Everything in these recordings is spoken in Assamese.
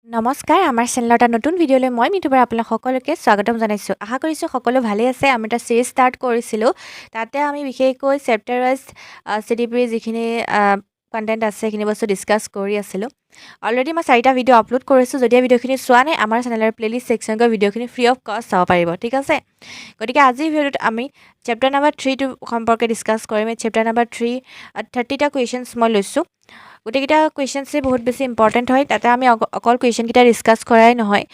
নমস্কাৰ আমাৰ চেনেলৰ এটা নতুন ভিডিঅ'লৈ মই মিঠুবাৰ আপোনাক সকলোকে স্বাগতম জনাইছোঁ। আশা কৰিছোঁ সকলো ভালেই আছে। আমি এটা চিৰিজ ষ্টাৰ্ট কৰিছিলোঁ। তাতে আমি বিশেষকৈ চেপ্টাৰ ৱাইজ CDP যিখিনি কণ্টেণ্ট আছে সেইখিনি বস্তু ডিছকাছ কৰি আছিলোঁ। অলৰেডি মই 4টা ভিডিঅ' আপলোড কৰিছোঁ। যদি ভিডিঅ'খিনি চোৱা নাই আমাৰ চেনেলৰ প্লেলিষ্ট ছেকশ্যন গৈ ভিডিঅ'খিনি ফ্ৰী অফ কষ্ট চাব পাৰিব, ঠিক আছে। গতিকে আজিৰ ভিডিঅ'টোত আমি চেপ্টাৰ নাম্বাৰ 3টো সম্পৰ্কে ডিছকাছ কৰিম। চেপ্টাৰ নাম্বাৰ 3 30টা কুৱেশ্যনছ মই লৈছোঁ। গোটেইকেইটা কুৱেশ্যনছেই বহুত বেছি ইম্পৰ্টেণ্ট হয়। তাতে আমি অকল কুৱেশ্যনকেইটা ডিছকাছ কৰাই নহয়,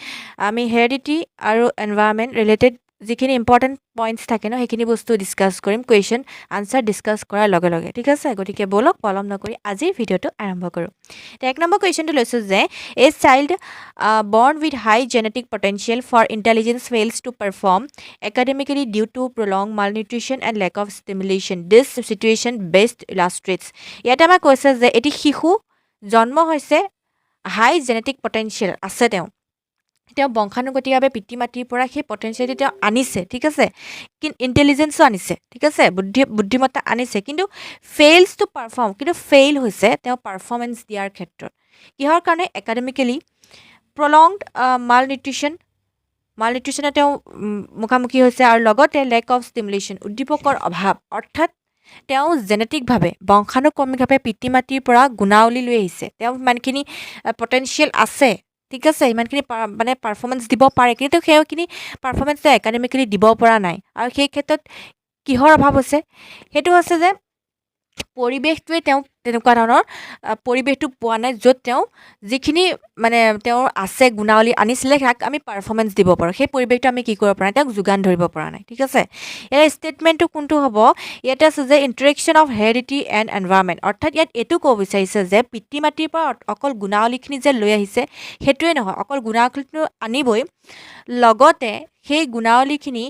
আমি হেৰিডিটি আৰু এনভাইৰনমেণ্ট ৰিলেটেড যিখিনি ইম্পৰ্টেণ্ট পইণ্টছ থাকে ন সেইখিনি বস্তু ডিছকাছ কৰিম কুৱেশ্যন আনচাৰ ডিছকাছ কৰাৰ লগে লগে, ঠিক আছে। গতিকে ব'লক পলম নকৰি আজিৰ ভিডিঅ'টো আৰম্ভ কৰোঁ। 1 নম্বৰ কুৱেশ্যনটো লৈছোঁ যে a child born with high genetic potential for intelligence fails to perform academically due to prolong malnutrition and lack of stimulation this situation best illustrates. ইয়াতে আমাক কৈছে যে এটি শিশু জন্ম হৈছে হাই জেনেটিক পটেঞ্চিয়েল আছে, তেওঁ বংশানুগতিকভাৱে পিতৃ মাতৃৰ পৰা সেই পটেঞ্চিয়েলটো তেওঁ আনিছে, ঠিক আছে। কিন্তু ইণ্টেলিজেঞ্চো আনিছে, ঠিক আছে, বুদ্ধিমত্তা আনিছে, কিন্তু ফেইলছ টু পাৰফৰ্ম, কিন্তু ফেইল হৈছে তেওঁ পাৰফৰ্মেঞ্চ দিয়াৰ ক্ষেত্ৰত। কিহৰ কাৰণে? একাডেমিকেলি প্ৰলংড মালনিউট্ৰিশ্যনে তেওঁ মুখামুখি হৈছে, আৰু লগতে লেক অফ ষ্টিমুলেশ্যন উদ্দীপকৰ অভাৱ, অৰ্থাৎ তেওঁ জেনেটিকভাৱে বংশানুক্ৰমিকভাৱে পিতৃ মাতৃৰ পৰা গুণাৱলী লৈ আহিছে। তেওঁ ইমানখিনি পটেঞ্চিয়েল আছে, ঠিক আছে, ইমানখিনি মানে পাৰফৰ্মেঞ্চ দিব পাৰে, কিন্তু সেইখিনি পাৰফৰ্মেঞ্চ তেওঁ একাডেমিকেলি দিব পৰা নাই। আৰু সেই ক্ষেত্ৰত কিহৰ অভাৱ হৈছে? সেইটো হৈছে যে পৰিৱেশটোৱে তেওঁ তেনেকুৱা ধৰণৰ পৰিৱেশটো পোৱা নাই য'ত তেওঁ যিখিনি মানে তেওঁৰ আছে গুণাৱলী আনিছিলে সেয়াক আমি পাৰফৰ্মেঞ্চ দিব পাৰোঁ। সেই পৰিৱেশটো আমি কি কৰিব পৰা নাই, তেওঁক যোগান ধৰিব পৰা নাই, ঠিক আছে। ইয়াৰ ষ্টেটমেণ্টটো কোনটো হ'ব? ইয়াতে আছে যে interaction of heredity and environment, অৰ্থাৎ ইয়াত এইটো ক'ব বিচাৰিছে যে পিতৃ মাতৃৰ পৰা অকল গুণাৱলীখিনি যে লৈ আহিছে সেইটোৱে নহয়, অকল গুণাৱলীটো আনিবই, লগতে সেই গুণাৱলীখিনি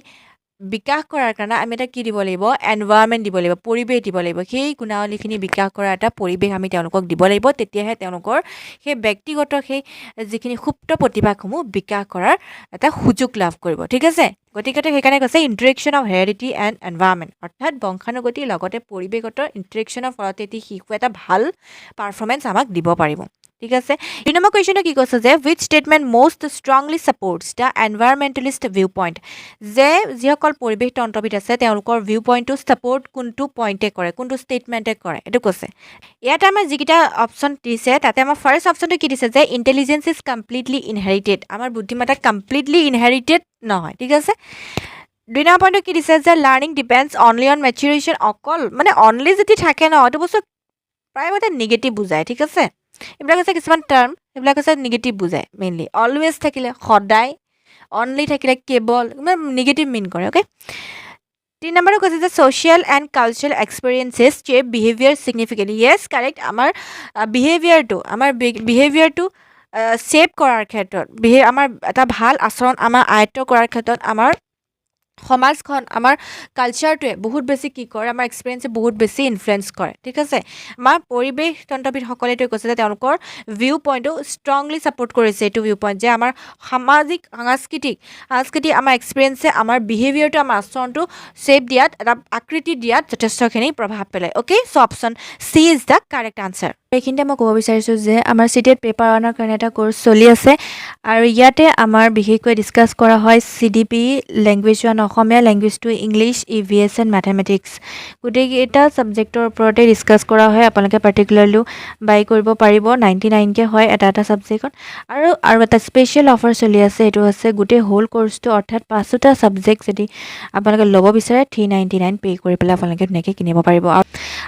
বিকাশ কৰাৰ কাৰণে আমি এটা কি দিব লাগিব? এনভাইৰনমেণ্ট দিব লাগিব, পৰিৱেশ দিব লাগিব। সেই গুণাৱলীখিনি বিকাশ কৰাৰ এটা পৰিৱেশ আমি তেওঁলোকক দিব লাগিব, তেতিয়াহে তেওঁলোকৰ সেই ব্যক্তিগত সেই যিখিনি সুপ্ত প্ৰতিভাসমূহ বিকাশ কৰাৰ এটা সুযোগ লাভ কৰিব, ঠিক আছে। গতিকে সেইকাৰণে কৈছে interaction of heredity and environment, অৰ্থাৎ বংশানুগতিৰ লগতে পৰিৱেশগত ইণ্টাৰেকশ্যনৰ ফলত এটি শিশু এটা ভাল পাৰফৰ্মেঞ্চ আমাক দিব পাৰিব, ঠিক আছে। 2 নম্বৰ কুৱেশ্যনটো কি কৈছে যে which statement most strongly supports the environmentalist viewpoint, যে যিসকল পৰিৱেশ তন্ত্ৰবিদ আছে তেওঁলোকৰ ভিউ পইণ্টটো ছাপৰ্ট কোনটো পইণ্টে কৰে, কোনটো ষ্টেটমেণ্টে কৰে, এইটো কৈছে। ইয়াতে আমাৰ যিকেইটা অপশ্যন দিছে তাতে আমাৰ ফাৰ্ষ্ট অপশ্যনটো কি দিছে যে ইণ্টেলিজেঞ্চ ইজ কমপ্লিটলি ইনহেৰিটেড, আমাৰ বুদ্ধিমত্তা কমপ্লিটলি ইনহেৰিটেড নহয়, ঠিক আছে। 2 নম্বৰ পইণ্টটো কি দিছে যে লাৰ্ণিং ডিপেণ্ডছ অনলি অন মেচুৰেশ্যন, অকল মানে অনলি যদি থাকে ন এইটো বস্তু প্ৰায়ভাগে নিগেটিভ বুজায়, ঠিক আছে। এইবিলাক হৈছে কিছুমান টাৰ্ম, সেইবিলাক হৈছে নিগেটিভ বুজায় মেইনলি। অলৱেজ থাকিলে, সদায়, অনলি থাকিলে, কেৱল, নিগেটিভ মিন কৰে, অ'কে। 3 নম্বৰটো কৈছে যে social and cultural experiences shape behaviour significantly. Yes, correct. আমাৰ বিহেভিয়াৰটো শ্বেপ কৰাৰ ক্ষেত্ৰত, আমাৰ এটা ভাল আচৰণ আমাৰ আয়ত্ব কৰাৰ ক্ষেত্ৰত আমাৰ সমাজখন, আমাৰ কালচাৰটোৱে বহুত বেছি কি কৰে, আমাৰ এক্সপিৰিয়েঞ্চে বহুত বেছি ইনফ্লুৱেঞ্চ কৰে, ঠিক আছে। আমাৰ পৰিৱেশ তন্ত্ৰবিদসকলে এইটো কৈছে যে তেওঁলোকৰ ভিউ পইণ্টটো ষ্ট্ৰংলি ছাপৰ্ট কৰিছে, এইটো ভিউ পইণ্ট যে আমাৰ সাংস্কৃতিক আমাৰ এক্সপিৰিয়েঞ্চে আমাৰ বিহেভিয়াৰটো, আমাৰ আচৰণটো শ্বেপ দিয়াত, এটা আকৃতি দিয়াত যথেষ্টখিনি প্ৰভাৱ পেলায়, okay. So' option C is the correct answer. এইখিনিতে মই ক'ব বিচাৰিছোঁ যে আমাৰ CTET পেপাৰ ওৱানৰ কাৰণে এটা ক'ৰ্চ চলি আছে, আৰু ইয়াতে আমাৰ বিশেষকৈ ডিছকাছ কৰা হয় CDP, language 1 Asamiya, language 2 English, EVS and mathematics, গোটেইকেইটা ছাবজেক্টৰ ওপৰতে ডিছকাছ কৰা হয়। আপোনালোকে পাৰ্টিকুলাৰলি বাই কৰিব পাৰিব, 99কৈ হয় এটা ছাবজেক্টত। আৰু এটা স্পেচিয়েল অফাৰ চলি আছে, এইটো আছে গোটেই হোল ক'ৰ্চটো, অৰ্থাৎ 5টা ছাবজেক্ট যদি আপোনালোকে ল'ব বিচাৰে 399 পে' কৰি পেলাই আপোনালোকে ধুনীয়াকৈ কিনিব পাৰিব।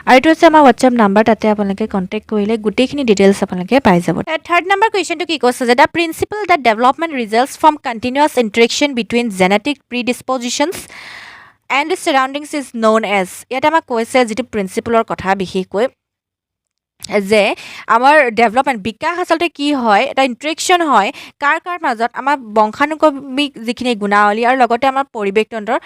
আৰু এইটো হৈছে আমাৰ হোৱাটছএপ নাম্বাৰ, তাতে আপোনালোকে কণ্টেক্ট কৰিলে গোটেইখিনি ডিটেইলছ আপোনালোকে পাই যাব। 3rd নম্বৰ কুৱেশ্যনটো কি কৈছে যে the principle the development results from continuous interaction between genetic predispositions and surroundings is known as. ইয়াতে আমাক কৈছে যিটো প্ৰিন্সিপলৰ কথা, বিশেষকৈ যে আমাৰ ডেভেলপমেণ্ট, বিকাশ আচলতে কি হয়, এটা ইণ্টাৰেকশ্যন হয় কাৰ মাজত, আমাৰ বংশানুক্ৰমিক যিখিনি গুণাৱলী আৰু লগতে আমাৰ পৰিৱেশ তন্ত্ৰৰ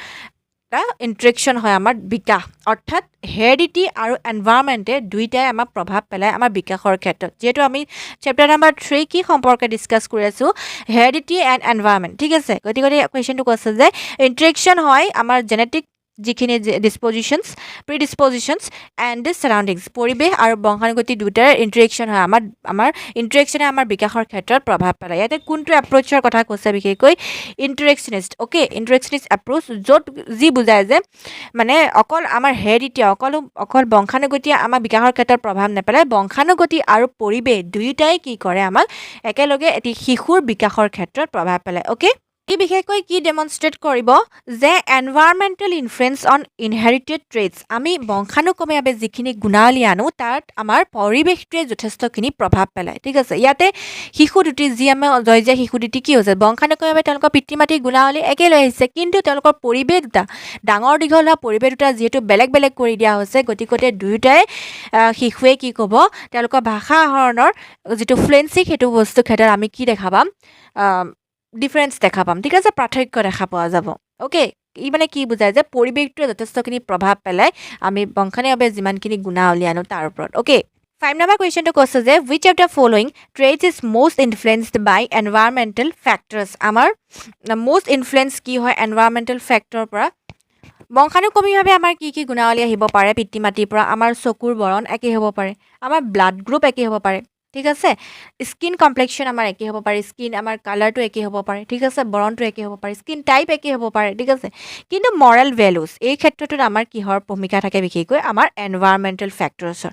এটা ইণ্টাৰেকশ্যন হয় আমাৰ বিকাশ, অৰ্থাৎ হেৰিডিটি আৰু এনভাইৰনমেণ্টে দুইটাই আমাক প্ৰভাৱ পেলায় আমাৰ বিকাশৰ ক্ষেত্ৰত। যিহেতু আমি চেপ্টাৰ নাম্বাৰ 3 কি সম্পৰ্কে ডিছকাছ কৰি আছোঁ, হেৰিডিটি এণ্ড এনভাইৰনমেণ্ট, ঠিক আছে। গতিকে কুৱেশ্যনটো কৈছে যে ইণ্টাৰেকশ্যন হয় আমাৰ জেনেটিক যিখিনি ডিছপজিশ্যনছ প্ৰিডিছপজিশ্যনছ এণ্ড ছাৰাউণ্ডিংছ পৰিৱেশ আৰু বংশানুগতি দুয়োটাৰ ইণ্টাৰেকশ্যন হয় আমাৰ ইণ্টাৰেকশ্যনে আমাৰ বিকাশৰ ক্ষেত্ৰত প্ৰভাৱ পেলায় ইয়াতে কোনটো এপ্ৰ'চৰ কথা কৈছে বিশেষকৈ ইণ্টাৰেকশ্যনিষ্ট অ'কে ইণ্টাৰেকশ্যনিষ্ট এপ্ৰ'চ য'ত যি বুজায় যে মানে অকল আমাৰ হেৰিডিটি অকল বংশানুগতিয়ে আমাৰ বিকাশৰ ক্ষেত্ৰত প্ৰভাৱ নেপেলায় বংশানুগতি আৰু পৰিৱেশ দুয়োটাই কি কৰে আমাক একেলগে এটি শিশুৰ বিকাশৰ ক্ষেত্ৰত প্ৰভাৱ পেলায় অ'কে ই বিশেষকৈ কি ডেমনষ্ট্ৰেট কৰিব যে এনভাইৰমেণ্টেল ইনফ্লুৱেঞ্চ অন ইনহেৰিটেড ট্ৰেটছ আমি বংশানুক্ৰমীভাৱে যিখিনি গুণাৱলী আনো তাত আমাৰ পৰিৱেশটোৱে যথেষ্টখিনি প্ৰভাৱ পেলায় ঠিক আছে ইয়াতে শিশু দুটি যি আমাৰ জয় শিশু দুটি কি হৈছে বংশানুক্ৰমীভাৱে তেওঁলোকৰ পিতৃ মাতৃৰ গুণাৱলী একে লৈ আহিছে কিন্তু তেওঁলোকৰ পৰিৱেশ দুটা ডাঙৰ দীঘল হোৱা পৰিৱেশ দুটা যিহেতু বেলেগ বেলেগ কৰি দিয়া হৈছে গতিকতে দুয়োটাই শিশুৱে কি ক'ব তেওঁলোকৰ ভাষা আহৰণৰ যিটো ফ্লুৱেঞ্চি সেইটো বস্তুৰ ক্ষেত্ৰত আমি কি দেখা পাম ডিফাৰেঞ্চ দেখা পাম ঠিক আছে পাৰ্থক্য দেখা পোৱা যাব অ'কে ই মানে কি বুজায় যে পৰিৱেশটোৱে যথেষ্টখিনি প্ৰভাৱ পেলায় আমি বংশানুগতিভাৱে যিমানখিনি গুণাৱলী আনো তাৰ ওপৰত অ'কে 5 নম্বৰ কুৱেশ্যনটো কৈছে যে which of the following traits is most influenced by environmental factors আমাৰ most influence কি হয় environmental factor পৰা বংশানুক্ৰমিকভাৱে আমাৰ কি কি গুণাৱলী আহিব পাৰে পিতৃ মাতৃৰ পৰা আমাৰ চকুৰ বৰণ একে হ'ব পাৰে আমাৰ ব্লাড গ্ৰুপ একে হ'ব পাৰে ঠিক আছে স্কিন কমপ্লেক্সন আমাৰ একে হ'ব পাৰে স্কিন আমাৰ কালাৰটো একে হ'ব পাৰে ঠিক আছে বৰণটো একে হ'ব পাৰে স্কিন টাইপ একে হ'ব পাৰে ঠিক আছে কিন্তু মৰেল ভেলুজ এই ক্ষেত্ৰটোত আমাৰ কিহৰ ভূমিকা থাকে বিশেষকৈ আমাৰ এনভাইৰমেণ্টেল ফেক্টৰছৰ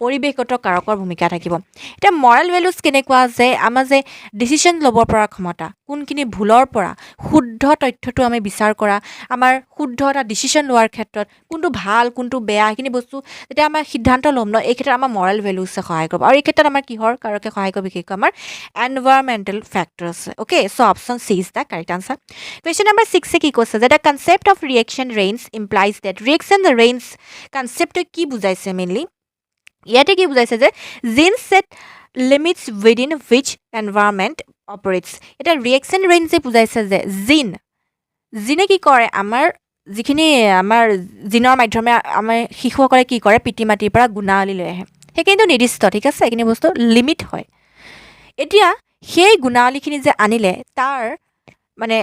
পৰিৱেশগত কাৰকৰ ভূমিকা থাকিব এতিয়া মৰেল ভেলুজ কেনেকুৱা যে আমাৰ যে ডিচিশ্যন ল'ব পৰা ক্ষমতা কোনখিনি ভুলৰ পৰা শুদ্ধ তথ্যটো আমি বিচাৰ কৰা আমাৰ শুদ্ধ এটা ডিচিশ্যন লোৱাৰ ক্ষেত্ৰত কোনটো ভাল কোনটো বেয়া সেইখিনি বস্তু যেতিয়া আমাৰ সিদ্ধান্ত ল'ম ন এই ক্ষেত্ৰত আমাৰ মৰেল ভেলুজে সহায় কৰিব আৰু এই ক্ষেত্ৰত আমাৰ কিহৰ কাৰকে সহায় কৰিব বিশেষকৈ আমাৰ environmental factors okay so' option C is the correct answer question number 6 কি কৈছে যে the concept of reaction range implies that reaction range কনচেপ্টটো কি বুজাইছে মেইনলি ইয়াতে কি বুজাইছে যে gene set limits within which environment operates এতিয়া ৰিয়েকশ্যন ৰেঞ্জ যে বুজাইছে যে জিনে কি কৰে আমাৰ যিখিনি আমাৰ জিনৰ মাধ্যমে আমাৰ শিশুসকলে কি কৰে পিতৃ মাতৃৰ পৰা গুণাৱলী লৈ আহে সেইখিনিতো নিৰ্দিষ্ট ঠিক আছে এইখিনি বস্তু লিমিট হয় এতিয়া সেই গুণাৱলীখিনি যে আনিলে তাৰ মানে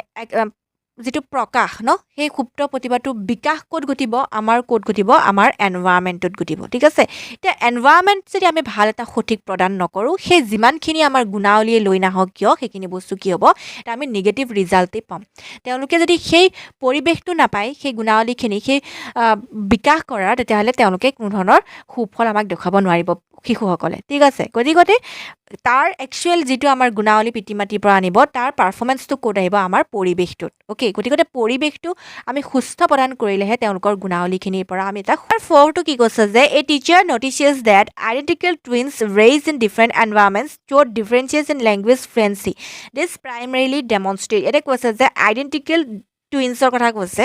যিটো প্ৰকাশ ন সেই সুপ্ত প্ৰতিভাটো বিকাশ ক'ত ঘটিব আমাৰ এনভাইৰমেণ্টত ঘটিব ঠিক আছে এতিয়া এনভাইৰমেণ্ট যদি আমি ভাল এটা সঠিক প্ৰদান নকৰোঁ সেই যিমানখিনি আমাৰ গুণাৱলীয়ে লৈ নাহক কিয় সেইখিনি বস্তু কি হ'ব এটা আমি নিগেটিভ ৰিজাল্টেই পাম তেওঁলোকে যদি সেই পৰিৱেশটো নাপায় সেই গুণাৱলীখিনি সেই বিকাশ কৰাৰ তেতিয়াহ'লে তেওঁলোকে কোনো ধৰণৰ সুফল আমাক দেখুৱাব নোৱাৰিব শিশুসকলে ঠিক আছে গতিকে তাৰ একচুৱেল যিটো আমাৰ গুণাৱলী পিতৃ মাতৃৰ পৰা আনিব তাৰ পাৰফৰ্মেঞ্চটো ক'ত আহিব আমাৰ পৰিৱেশটোত অ'কে গতিকে পৰিৱেশটো আমি সুস্থ প্ৰদান কৰিলেহে তেওঁলোকৰ গুণাৱলীখিনিৰ পৰা আমি এটা ফ'ৰটো কি কৈছে যে a teacher notices that identical twins raise in different environments showed differences in language fluency this primarily demonstrate এতিয়া কৈছে যে আইডেণ্টিকেল টুইনছৰ কথা কৈছে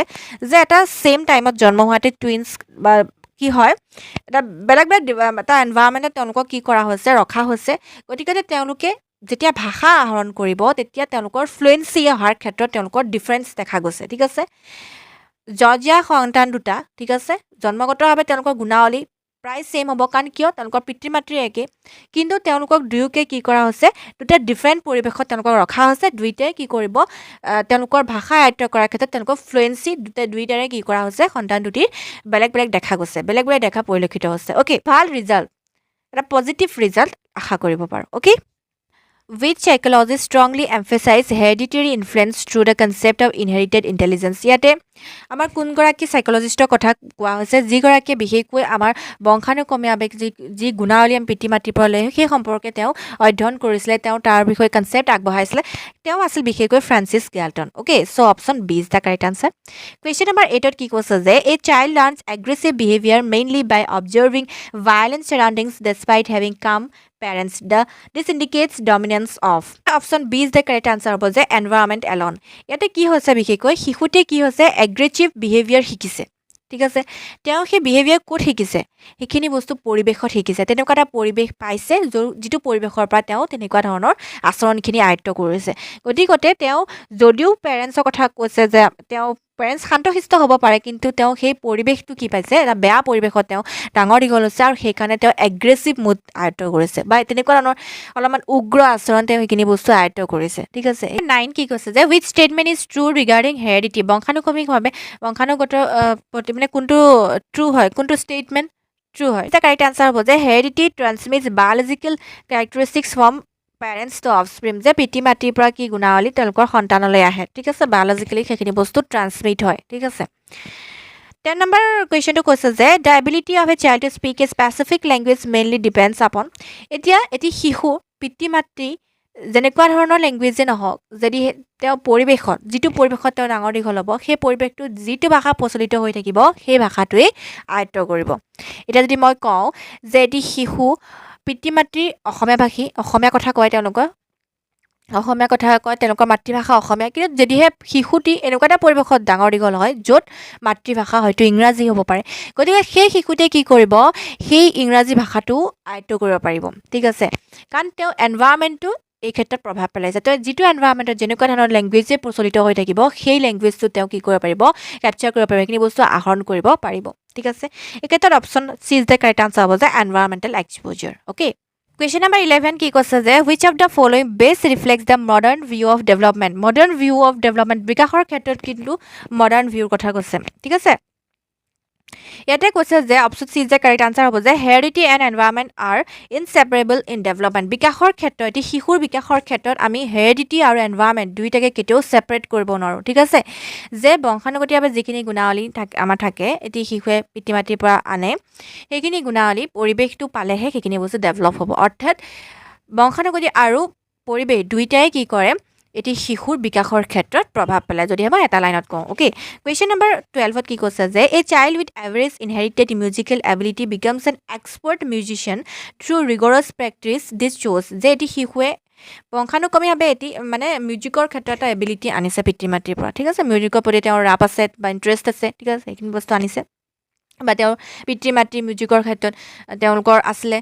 যে এটা ছেইম টাইমত জন্ম হোৱাতে টুইনছ বা কি হয় এটা বেলেগ এটা এনভাইৰমেণ্টত তেওঁলোকক কি কৰা হৈছে ৰখা হৈছে গতিকে তেওঁলোকে যেতিয়া ভাষা আহৰণ কৰিব তেতিয়া তেওঁলোকৰ ফ্লুৱেঞ্চি অহাৰ ক্ষেত্ৰত তেওঁলোকৰ ডিফাৰেঞ্চ দেখা গৈছে ঠিক আছে জৰ্জিয়া সন্তান দুটা ঠিক আছে জন্মগতভাৱে তেওঁলোকৰ গুণাৱলী প্ৰায় ছেইম হ'ব কাৰণ কিয় তেওঁলোকৰ পিতৃ মাতৃ একে কিন্তু তেওঁলোকক দুয়োকে কি কৰা হৈছে দুটা ডিফাৰেণ্ট পৰিৱেশত তেওঁলোকক ৰখা হৈছে দুইটাই কি কৰিব তেওঁলোকৰ ভাষা আয়ত্ব কৰাৰ ক্ষেত্ৰত তেওঁলোকৰ ফ্লুৱেঞ্চি দুইটাৰে কি কৰা হৈছে সন্তান দুটিৰ বেলেগ বেলেগ দেখা গৈছে বেলেগ বেলেগ দেখা পৰিলক্ষিত হৈছে অ'কে ভাল ৰিজাল্ট এটা পজিটিভ ৰিজাল্ট আশা কৰিব পাৰোঁ okay which psychologists strongly emphasize hereditary influence through the concept of inherited intelligence ইয়াতে আমাৰ কোনগৰাকী সাইকোলজিষ্টৰ কথা কোৱা হৈছে যিগৰাকীয়ে বিশেষকৈ আমাৰ বংশানুক্ৰমীভাৱে যি গুণাৱলী আমি পিতৃ মাতৃৰ পৰা লৈ সেই সম্পৰ্কে তেওঁ অধ্যয়ন কৰিছিলে তেওঁ তাৰ বিষয়ে কনচেপ্ট আগবঢ়াইছিলে তেওঁ আছিল বিশেষকৈ Francis Galton okay so' option B is the correct answer question number 8 কি কৈছে যে a child learns aggressive behaviour mainly by observing violent surroundings despite having calm parents this indicates dominance of option B is the correct answer হ'ব যে environment alone ইয়াতে কি হৈছে বিশেষকৈ শিশুতে কি হৈছে এগ্ৰেছিভ বিহেভিয়াৰ শিকিছে ঠিক আছে তেওঁ সেই বিহেভিয়াৰ ক'ত শিকিছে সেইখিনি বস্তু পৰিৱেশত শিকিছে তেনেকুৱা এটা পৰিৱেশ পাইছে যিটো পৰিৱেশৰ পৰা তেওঁ তেনেকুৱা ধৰণৰ আচৰণখিনি আয়ত্ব কৰিছে গতিকে তেওঁ যদিও পেৰেণ্টছৰ কথা কৈছে যে তেওঁ পেৰেণ্টছ শান্তশিষ্ট হ'ব পাৰে কিন্তু তেওঁ সেই পৰিৱেশটো কি পাইছে এটা বেয়া পৰিৱেশত তেওঁ ডাঙৰ দীঘল হৈছে আৰু সেইকাৰণে তেওঁ এগ্ৰেছিভ মুড আয়ত্ব কৰিছে বা তেনেকুৱা ধৰণৰ অলপমান উগ্ৰ আচৰণ তেওঁ সেইখিনি বস্তু আয়ত্ব কৰিছে ঠিক আছে 9 কি কৈছে যে with statement is true regarding heredity বংশানুক্ৰমিকভাৱে বংশানুগত প্ৰতি মানে কোনটো ট্ৰু হয় কোনটো ষ্টেটমেণ্ট ট্ৰু হয় এটা কাৰেক্ট আনচাৰ হ'ব যে heredity transmits biological characteristics from parents to offspring যে পিতৃ মাতৃৰ পৰা কি গুণাৱলী তেওঁলোকৰ সন্তানলৈ আহে ঠিক আছে বায়'লজিকেলি সেইখিনি বস্তু ট্ৰান্সমিট হয় ঠিক আছে 10 নম্বৰ কুৱেশ্যনটো কৈছে যে the ability of a child to speak a specific language mainly depends upon এতিয়া এটি শিশু পিতৃ মাতৃ যেনেকুৱা ধৰণৰ লেংগুৱেজে নহওক যদি তেওঁ পৰিৱেশত যিটো পৰিৱেশত তেওঁ ডাঙৰ দীঘল হ'ব সেই পৰিৱেশটোত যিটো ভাষা প্ৰচলিত হৈ থাকিব সেই ভাষাটোৱেই আয়ত্ব কৰিব এতিয়া যদি মই কওঁ যে এটি শিশু পিতৃ মাতৃ অসমীয়া ভাষী অসমীয়া কথা কয় তেওঁলোকৰ মাতৃভাষা অসমীয়া কিন্তু যদিহে শিশুটি এনেকুৱা এটা পৰিৱেশত ডাঙৰ দীঘল হয় য'ত মাতৃভাষা হয়তো ইংৰাজী হ'ব পাৰে গতিকে সেই শিশুটিয়ে কি কৰিব সেই ইংৰাজী ভাষাটো আয়ত্ব কৰিব পাৰিব ঠিক আছে কাৰণ তেওঁ এনভাইৰমেণ্টটো এই ক্ষেত্ৰত প্ৰভাৱ পেলাইছে তেওঁ যিটো এনভাইৰমেণ্টত যেনেকুৱা ধৰণৰ লেংগুৱেজে প্ৰচলিত হৈ থাকিব সেই লেংগুৱেজটো তেওঁ কি কৰিব পাৰিব কেপচাৰ কৰিব পাৰিব এইখিনি বস্তু আহৰণ কৰিব পাৰিব ঠিক আছে এই ক্ষেত্ৰত option C is the correct answer হ'ব যে environmental exposure okay Question number 11 কি কৈছে যে which of the following best reflects the modern view of development বিকাশৰ ক্ষেত্ৰত কিন্তু modern view কথা কৈছে ঠিক আছে ইয়াতে কৈছে যে option C is the correct answer হ'ব যে heredity and environment are inseparable in development বিকাশৰ ক্ষেত্ৰত এটি শিশুৰ বিকাশৰ ক্ষেত্ৰত আমি হেৰিডিটি আৰু এনভাইৰনমেণ্ট দুইটাকে কেতিয়াও ছেপাৰেট কৰিব নোৱাৰোঁ ঠিক আছে যে বংশানুগতিভাৱে যিখিনি গুণাৱলী আমাৰ থাকে এটি শিশুৱে পিতৃ মাতৃৰ পৰা আনে সেইখিনি গুণাৱলী পৰিৱেশটো পালেহে সেইখিনি বস্তু ডেভেলপ হ'ব অৰ্থাৎ বংশানুগতি আৰু পৰিৱেশ দুইটাই কি কৰে এটি শিশুৰ বিকাশৰ ক্ষেত্ৰত প্ৰভাৱ পেলায় যদিহে মই এটা লাইনত কওঁ অ'কে কুৱেশ্যন নম্বৰ 12ত কি কৈছে যে a child with average inherited musical ability becomes an expert musician through rigorous practice this শ্ব'জ যে এটি শিশুৱে বংশানুক্ৰমিকভাৱে এটি মানে মিউজিকৰ ক্ষেত্ৰত এটা এবিলিটি আনিছে পিতৃ মাতৃৰ পৰা ঠিক আছে মিউজিকৰ প্ৰতি তেওঁৰ ৰাপ আছে বা ইণ্টাৰেষ্ট আছে ঠিক আছে সেইখিনি বস্তু আনিছে বা তেওঁৰ পিতৃ মাতৃ মিউজিকৰ ক্ষেত্ৰত তেওঁলোকৰ আছিলে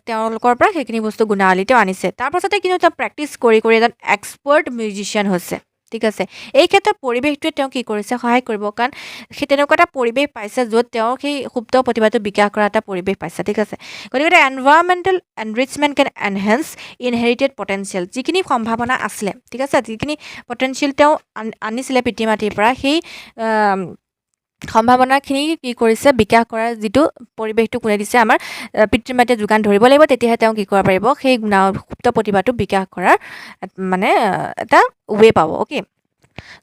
তেওঁলোকৰ পৰা সেইখিনি বস্তু গুণাৱলী তেওঁ আনিছে তাৰপাছতে কিন্তু তেওঁ প্ৰেক্টিছ কৰি এজন এক্সপাৰ্ট মিউজিচিয়ান হৈছে ঠিক আছে এই ক্ষেত্ৰত পৰিৱেশটোৱে তেওঁ কি কৰিছে সহায় কৰিব কাৰণ সেই তেনেকুৱা এটা পৰিৱেশ পাইছে য'ত তেওঁ সেই সুপ্ত প্ৰতিভাটো বিকাশ কৰা এটা পৰিৱেশ পাইছে ঠিক আছে গতিকে এনভাইৰনমেণ্টেল এনৰিচমেণ্ট কেন এনহেন্স ইনহেৰিটেড পটেঞ্চিয়েল যিখিনি সম্ভাৱনা আছিলে ঠিক আছে যিখিনি পটেঞ্চিয়েল তেওঁ আনিছিলে পিতৃ মাতৃৰ পৰা সেই সম্ভাৱনাখিনি কি কৰিছে বিকাশ কৰাৰ যিটো পৰিৱেশটো কোনে দিছে আমাৰ পিতৃ মাতৃয়ে যোগান ধৰিব লাগিব তেতিয়াহে তেওঁ কি কৰিব পাৰিব সেই সুপ্ত প্ৰতিভাটো বিকাশ কৰাৰ মানে এটা ৱে পাব okay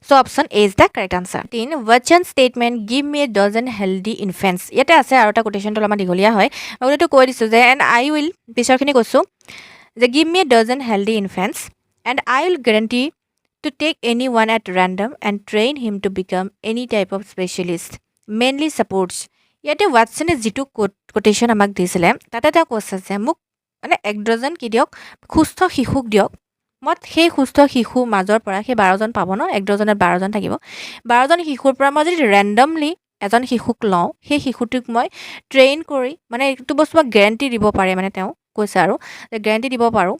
so' option A is the correct answer 3 Watson's statement give me a dozen healthy infants ইয়াতে আছে আৰু এটা কোটেশ্যনটো অলপমান দীঘলীয়া হয় মই এইটো কৈ দিছোঁ যে এণ্ড আই উইল পিছৰখিনি কৈছোঁ যে give me a dozen healthy infants and I will guarantee to take anyone at random and train him to become any type of specialist mainly supports ইয়াতে ৱাটছনে যিটো কোটেশ্যন আমাক দিছিলে তাতে তেওঁ কৈছে যে মোক মানে এক ডজন কি দিয়ক সুস্থ শিশুক দিয়ক মই সেই সুস্থ শিশুৰ মাজৰ পৰা সেই 12জন পাব ন এক ডজনত 12জন থাকিব 12জন শিশুৰ পৰা মই যদি ৰেণ্ডমলি এজন শিশুক লওঁ সেই শিশুটোক মই ট্ৰেইন কৰি মানে এইটো বস্তু মই গেৰেণ্টি দিব পাৰে মানে তেওঁ কৈছে আৰু যে গেৰেণ্টি দিব পাৰোঁ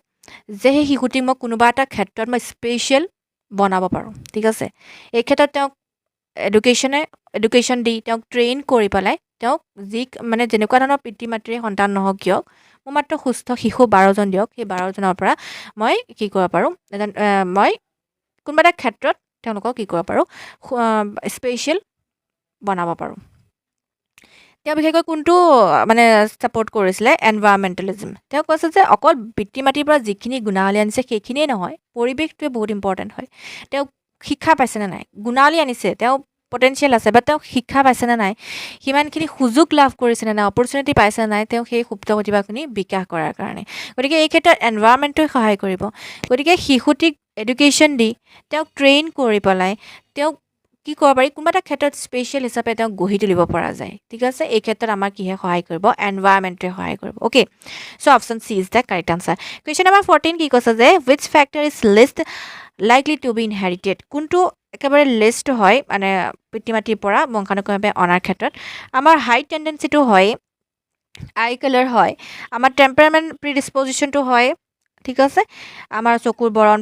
যে সেই শিশুটিক মই কোনোবা এটা ক্ষেত্ৰত মই স্পেচিয়েল বনাব পাৰোঁ ঠিক আছে এই ক্ষেত্ৰত তেওঁক এডুকেশ্যন দি তেওঁক ট্ৰেইন কৰি পেলাই তেওঁক যি মানে যেনেকুৱা ধৰণৰ পিতৃ মাতৃৰ সন্তান নহওক কিয় মোৰ মাত্ৰ সুস্থ শিশু 12জন দিয়ক সেই 12জনৰ পৰা মই কি কৰিব পাৰোঁ মই কোনোবা এটা ক্ষেত্ৰত তেওঁলোকক কি কৰিব পাৰোঁ স্পেচিয়েল বনাব পাৰোঁ তেওঁ বিশেষকৈ কোনটো মানে ছাপৰ্ট কৰিছিলে এনভাইৰমেণ্টেলিজম তেওঁ কৈছে যে অকল পিতৃ মাতৃৰ পৰা যিখিনি গুণাৱলী আনিছে সেইখিনিয়ে নহয় পৰিৱেশটোৱে বহুত ইম্পৰ্টেণ্ট হয় তেওঁ শিক্ষা পাইছেনে নাই গুণাৱলী আনিছে তেওঁ পটেঞ্চিয়েল আছে বা তেওঁ শিক্ষা পাইছেনে নাই সিমানখিনি সুযোগ লাভ কৰিছেনে নাই অপৰচুনিটি পাইছেনে নাই তেওঁ সেই সুপ্ত প্ৰতিভাখিনি বিকাশ কৰাৰ কাৰণে গতিকে এই ক্ষেত্ৰত এনভাইৰমেণ্টটোৱে সহায় কৰিব গতিকে শিশুটিক এডুকেশ্যন দি তেওঁক ট্ৰেইন কৰি পেলাই তেওঁক কি কৰিব পাৰি কোনোবা এটা ক্ষেত্ৰত স্পেচিয়েল হিচাপে তেওঁক গঢ়ি তুলিব পৰা যায় ঠিক আছে এই ক্ষেত্ৰত আমাৰ কিহে সহায় কৰিব এনভাইৰমেণ্টটোৱে সহায় কৰিব okay so' option C is the correct answer question number 14 কি কৈছে যে which factor is least likely to be inherited কোনটো একেবাৰে লিষ্ট হয় মানে পিতৃ মাতৃৰ পৰা বংশানুক্ৰমিকভাৱে অনাৰ ক্ষেত্ৰত আমাৰ হাই টেণ্ডেঞ্চিটো হয় আই কালাৰ হয় আমাৰ টেম্পাৰামেণ্ট প্ৰিডিছপজিশ্যনটো হয় ঠিক আছে আমাৰ চকুৰ বৰণ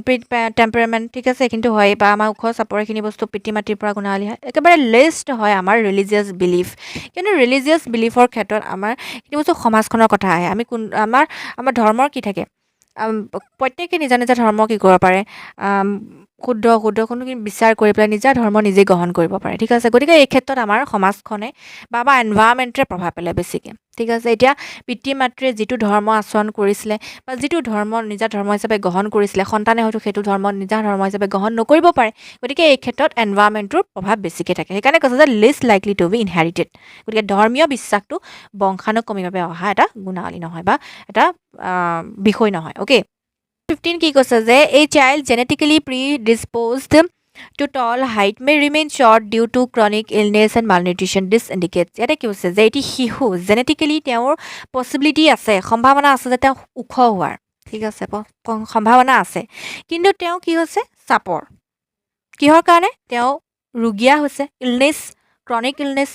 টেম্পাৰামেণ্ট ঠিক আছে কিন্তু হয় বা আমাৰ ওখ চাপৰ এইখিনি বস্তু পিতৃ মাতৃৰ পৰা গুণাৱলী হয় একেবাৰে লিষ্ট হয় আমাৰ ৰিলিজিয়াছ বিলিফ কিন্তু ৰিলিজিয়াছ বিলিফৰ ক্ষেত্ৰত আমাৰ এইখিনি বস্তু সমাজখনৰ কথা আহে আমি আমাৰ ধৰ্মৰ কি থাকে প্ৰত্যেকে নিজা নিজা ধৰ্ম কি কৰিব পাৰে শুদ্ধ কোনো বিচাৰ কৰি পেলাই নিজা ধৰ্ম নিজে গ্ৰহণ কৰিব পাৰে ঠিক আছে গতিকে এই ক্ষেত্ৰত আমাৰ সমাজখনে বা আমাৰ এনভাইৰনমেণ্টে প্ৰভাৱ পেলায় বেছিকৈ ঠিক আছে এতিয়া পিতৃ মাতৃয়ে যিটো ধৰ্ম আচৰণ কৰিছিলে বা যিটো ধৰ্ম নিজা ধৰ্ম হিচাপে গ্ৰহণ কৰিছিলে সন্তানে হয়তো সেইটো ধৰ্ম নিজা ধৰ্ম হিচাপে গ্ৰহণ নকৰিব পাৰে গতিকে এই ক্ষেত্ৰত এনভাইৰনমেণ্টটোৰ প্ৰভাৱ বেছিকৈ থাকে সেইকাৰণে কৈছে যে list likely to be inherited গতিকে ধৰ্মীয় বিশ্বাসটো বংশানুক্ৰমিকভাৱে অহা এটা গুণাৱলী নহয় বা এটা বিষয় নহয় অ'কে 15 কি কৈছে যে a child genetically predisposed to tall height may remain short due to chronic illness and malnutrition this indicates ইয়াতে কি হৈছে যে এটি শিশু জেনেটিকেলি তেওঁৰ পচিবিলিটি আছে সম্ভাৱনা আছে যে তেওঁ ওখ হোৱাৰ ঠিক আছে সম্ভাৱনা আছে কিন্তু তেওঁ কি হৈছে চাপৰ কিহৰ কাৰণে তেওঁ ৰোগীয়া হৈছে ইলনেছ ক্ৰনিক ইলনেছ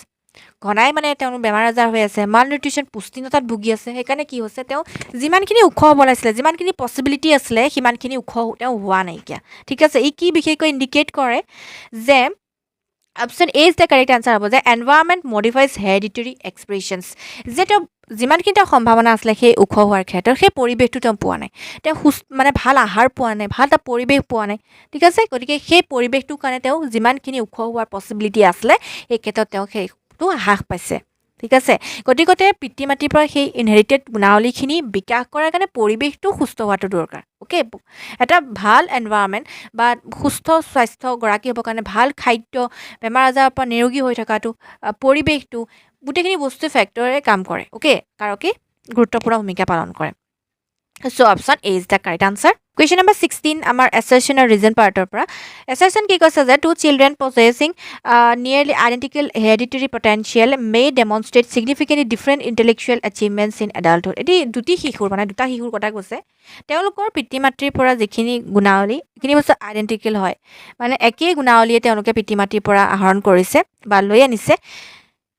ঘনাই মানে তেওঁৰ বেমাৰ আজাৰ হৈ আছে মাল নিউট্ৰিশ্যন পুষ্টিহীনতাত ভুগি আছে সেইকাৰণে কি হৈছে তেওঁ যিমানখিনি ওখ হ'ব লাগিছিলে যিমানখিনি পচিবিলিটি আছিলে সিমানখিনি ওখ তেওঁ হোৱা নাইকিয়া ঠিক আছে ই কি বিশেষকৈ ইণ্ডিকেট কৰে যে option A is the correct answer হ'ব যে এনভাইৰনমেণ্ট মডিফাইজ হেৰিডিটৰী এক্সপ্ৰেছনছ যে তেওঁ যিমানখিনি তেওঁ সম্ভাৱনা আছিলে সেই ওখ হোৱাৰ ক্ষেত্ৰত সেই পৰিৱেশটো তেওঁ পোৱা নাই তেওঁ মানে ভাল আহাৰ পোৱা নাই ভাল এটা পৰিৱেশ পোৱা নাই ঠিক আছে গতিকে সেই পৰিৱেশটোৰ কাৰণে তেওঁ যিমানখিনি ওখ হোৱাৰ পচিবিলিটি আছিলে সেই ক্ষেত্ৰত তেওঁ সেইটো হ্ৰাস পাইছে ঠিক আছে গতিকে পিতৃ মাতৃৰ পৰা সেই ইনহেৰিটেড গুণাৱলীখিনি বিকাশ কৰাৰ কাৰণে পৰিৱেশটো সুস্থ হোৱাটো দৰকাৰ অ'কে এটা ভাল এনভাইৰনমেণ্ট বা সুস্থ স্বাস্থ্য গৰাকী হ'বৰ কাৰণে ভাল খাদ্য বেমাৰ আজাৰৰ পৰা নিৰোগী হৈ থকাটো পৰিৱেশটো গোটেইখিনি বস্তু ফেক্টৰে কাম কৰে অ'কে কাৰকে গুৰুত্বপূৰ্ণ ভূমিকা পালন কৰে so' option A is the correct answer question number 16 আমাৰ এছাৰশ্যন আৰু ৰিজন পাৰ্টৰ পৰা এছাৰশ্যন কি কৈছে যে two children possessing nearly identical hereditary potential may demonstrate significantly different intellectual achievements in adulthood এটি দুটা শিশুৰ কথা কৈছে তেওঁলোকৰ পিতৃ মাতৃৰ পৰা যিখিনি গুণাৱলী সেইখিনি বস্তু আইডেণ্টিকেল হয় মানে একেই গুণাৱলীয়ে তেওঁলোকে পিতৃ মাতৃৰ পৰা আহৰণ কৰিছে বা লৈ আনিছে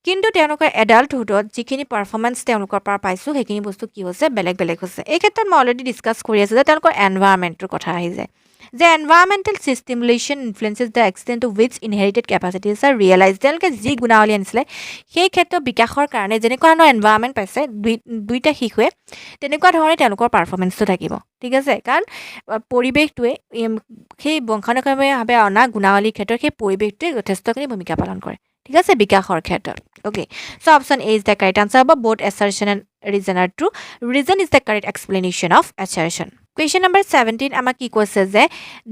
কিন্তু তেওঁলোকৰ এডাল্টহুডত যিখিনি পাৰফৰ্মেঞ্চ তেওঁলোকৰ পৰা পাইছোঁ সেইখিনি বস্তু কি হৈছে বেলেগ বেলেগ হৈছে এই ক্ষেত্ৰত মই অলৰেডি ডিছকাছ কৰি আছোঁ যে তেওঁলোকৰ এনভাইৰনমেণ্টৰ কথা আহি যায় যে environmental stimulation influences the extent to which inherited capacities are realize তেওঁলোকে যি গুণাৱলী আনিছিলে সেই ক্ষেত্ৰত বিকাশৰ কাৰণে যেনেকুৱা ধৰণৰ এনভাইৰনমেণ্ট পাইছে দুইটা শিশুৱে তেনেকুৱা ধৰণে তেওঁলোকৰ পাৰফৰ্মেঞ্চটো থাকিব ঠিক আছে কাৰণ পৰিৱেশটোৱে সেই বংশানুক্ৰমিকভাৱে অনা গুণাৱলীৰ ক্ষেত্ৰত সেই পৰিৱেশটোৱে যথেষ্টখিনি ভূমিকা পালন কৰে ঠিক আছে বিকাশৰ ক্ষেত্ৰত okay so' option A is the correct answer হ'ব both assertion and reason are true reason is the correct explanation of assertion question number 17 আমাক কি কৈছে যে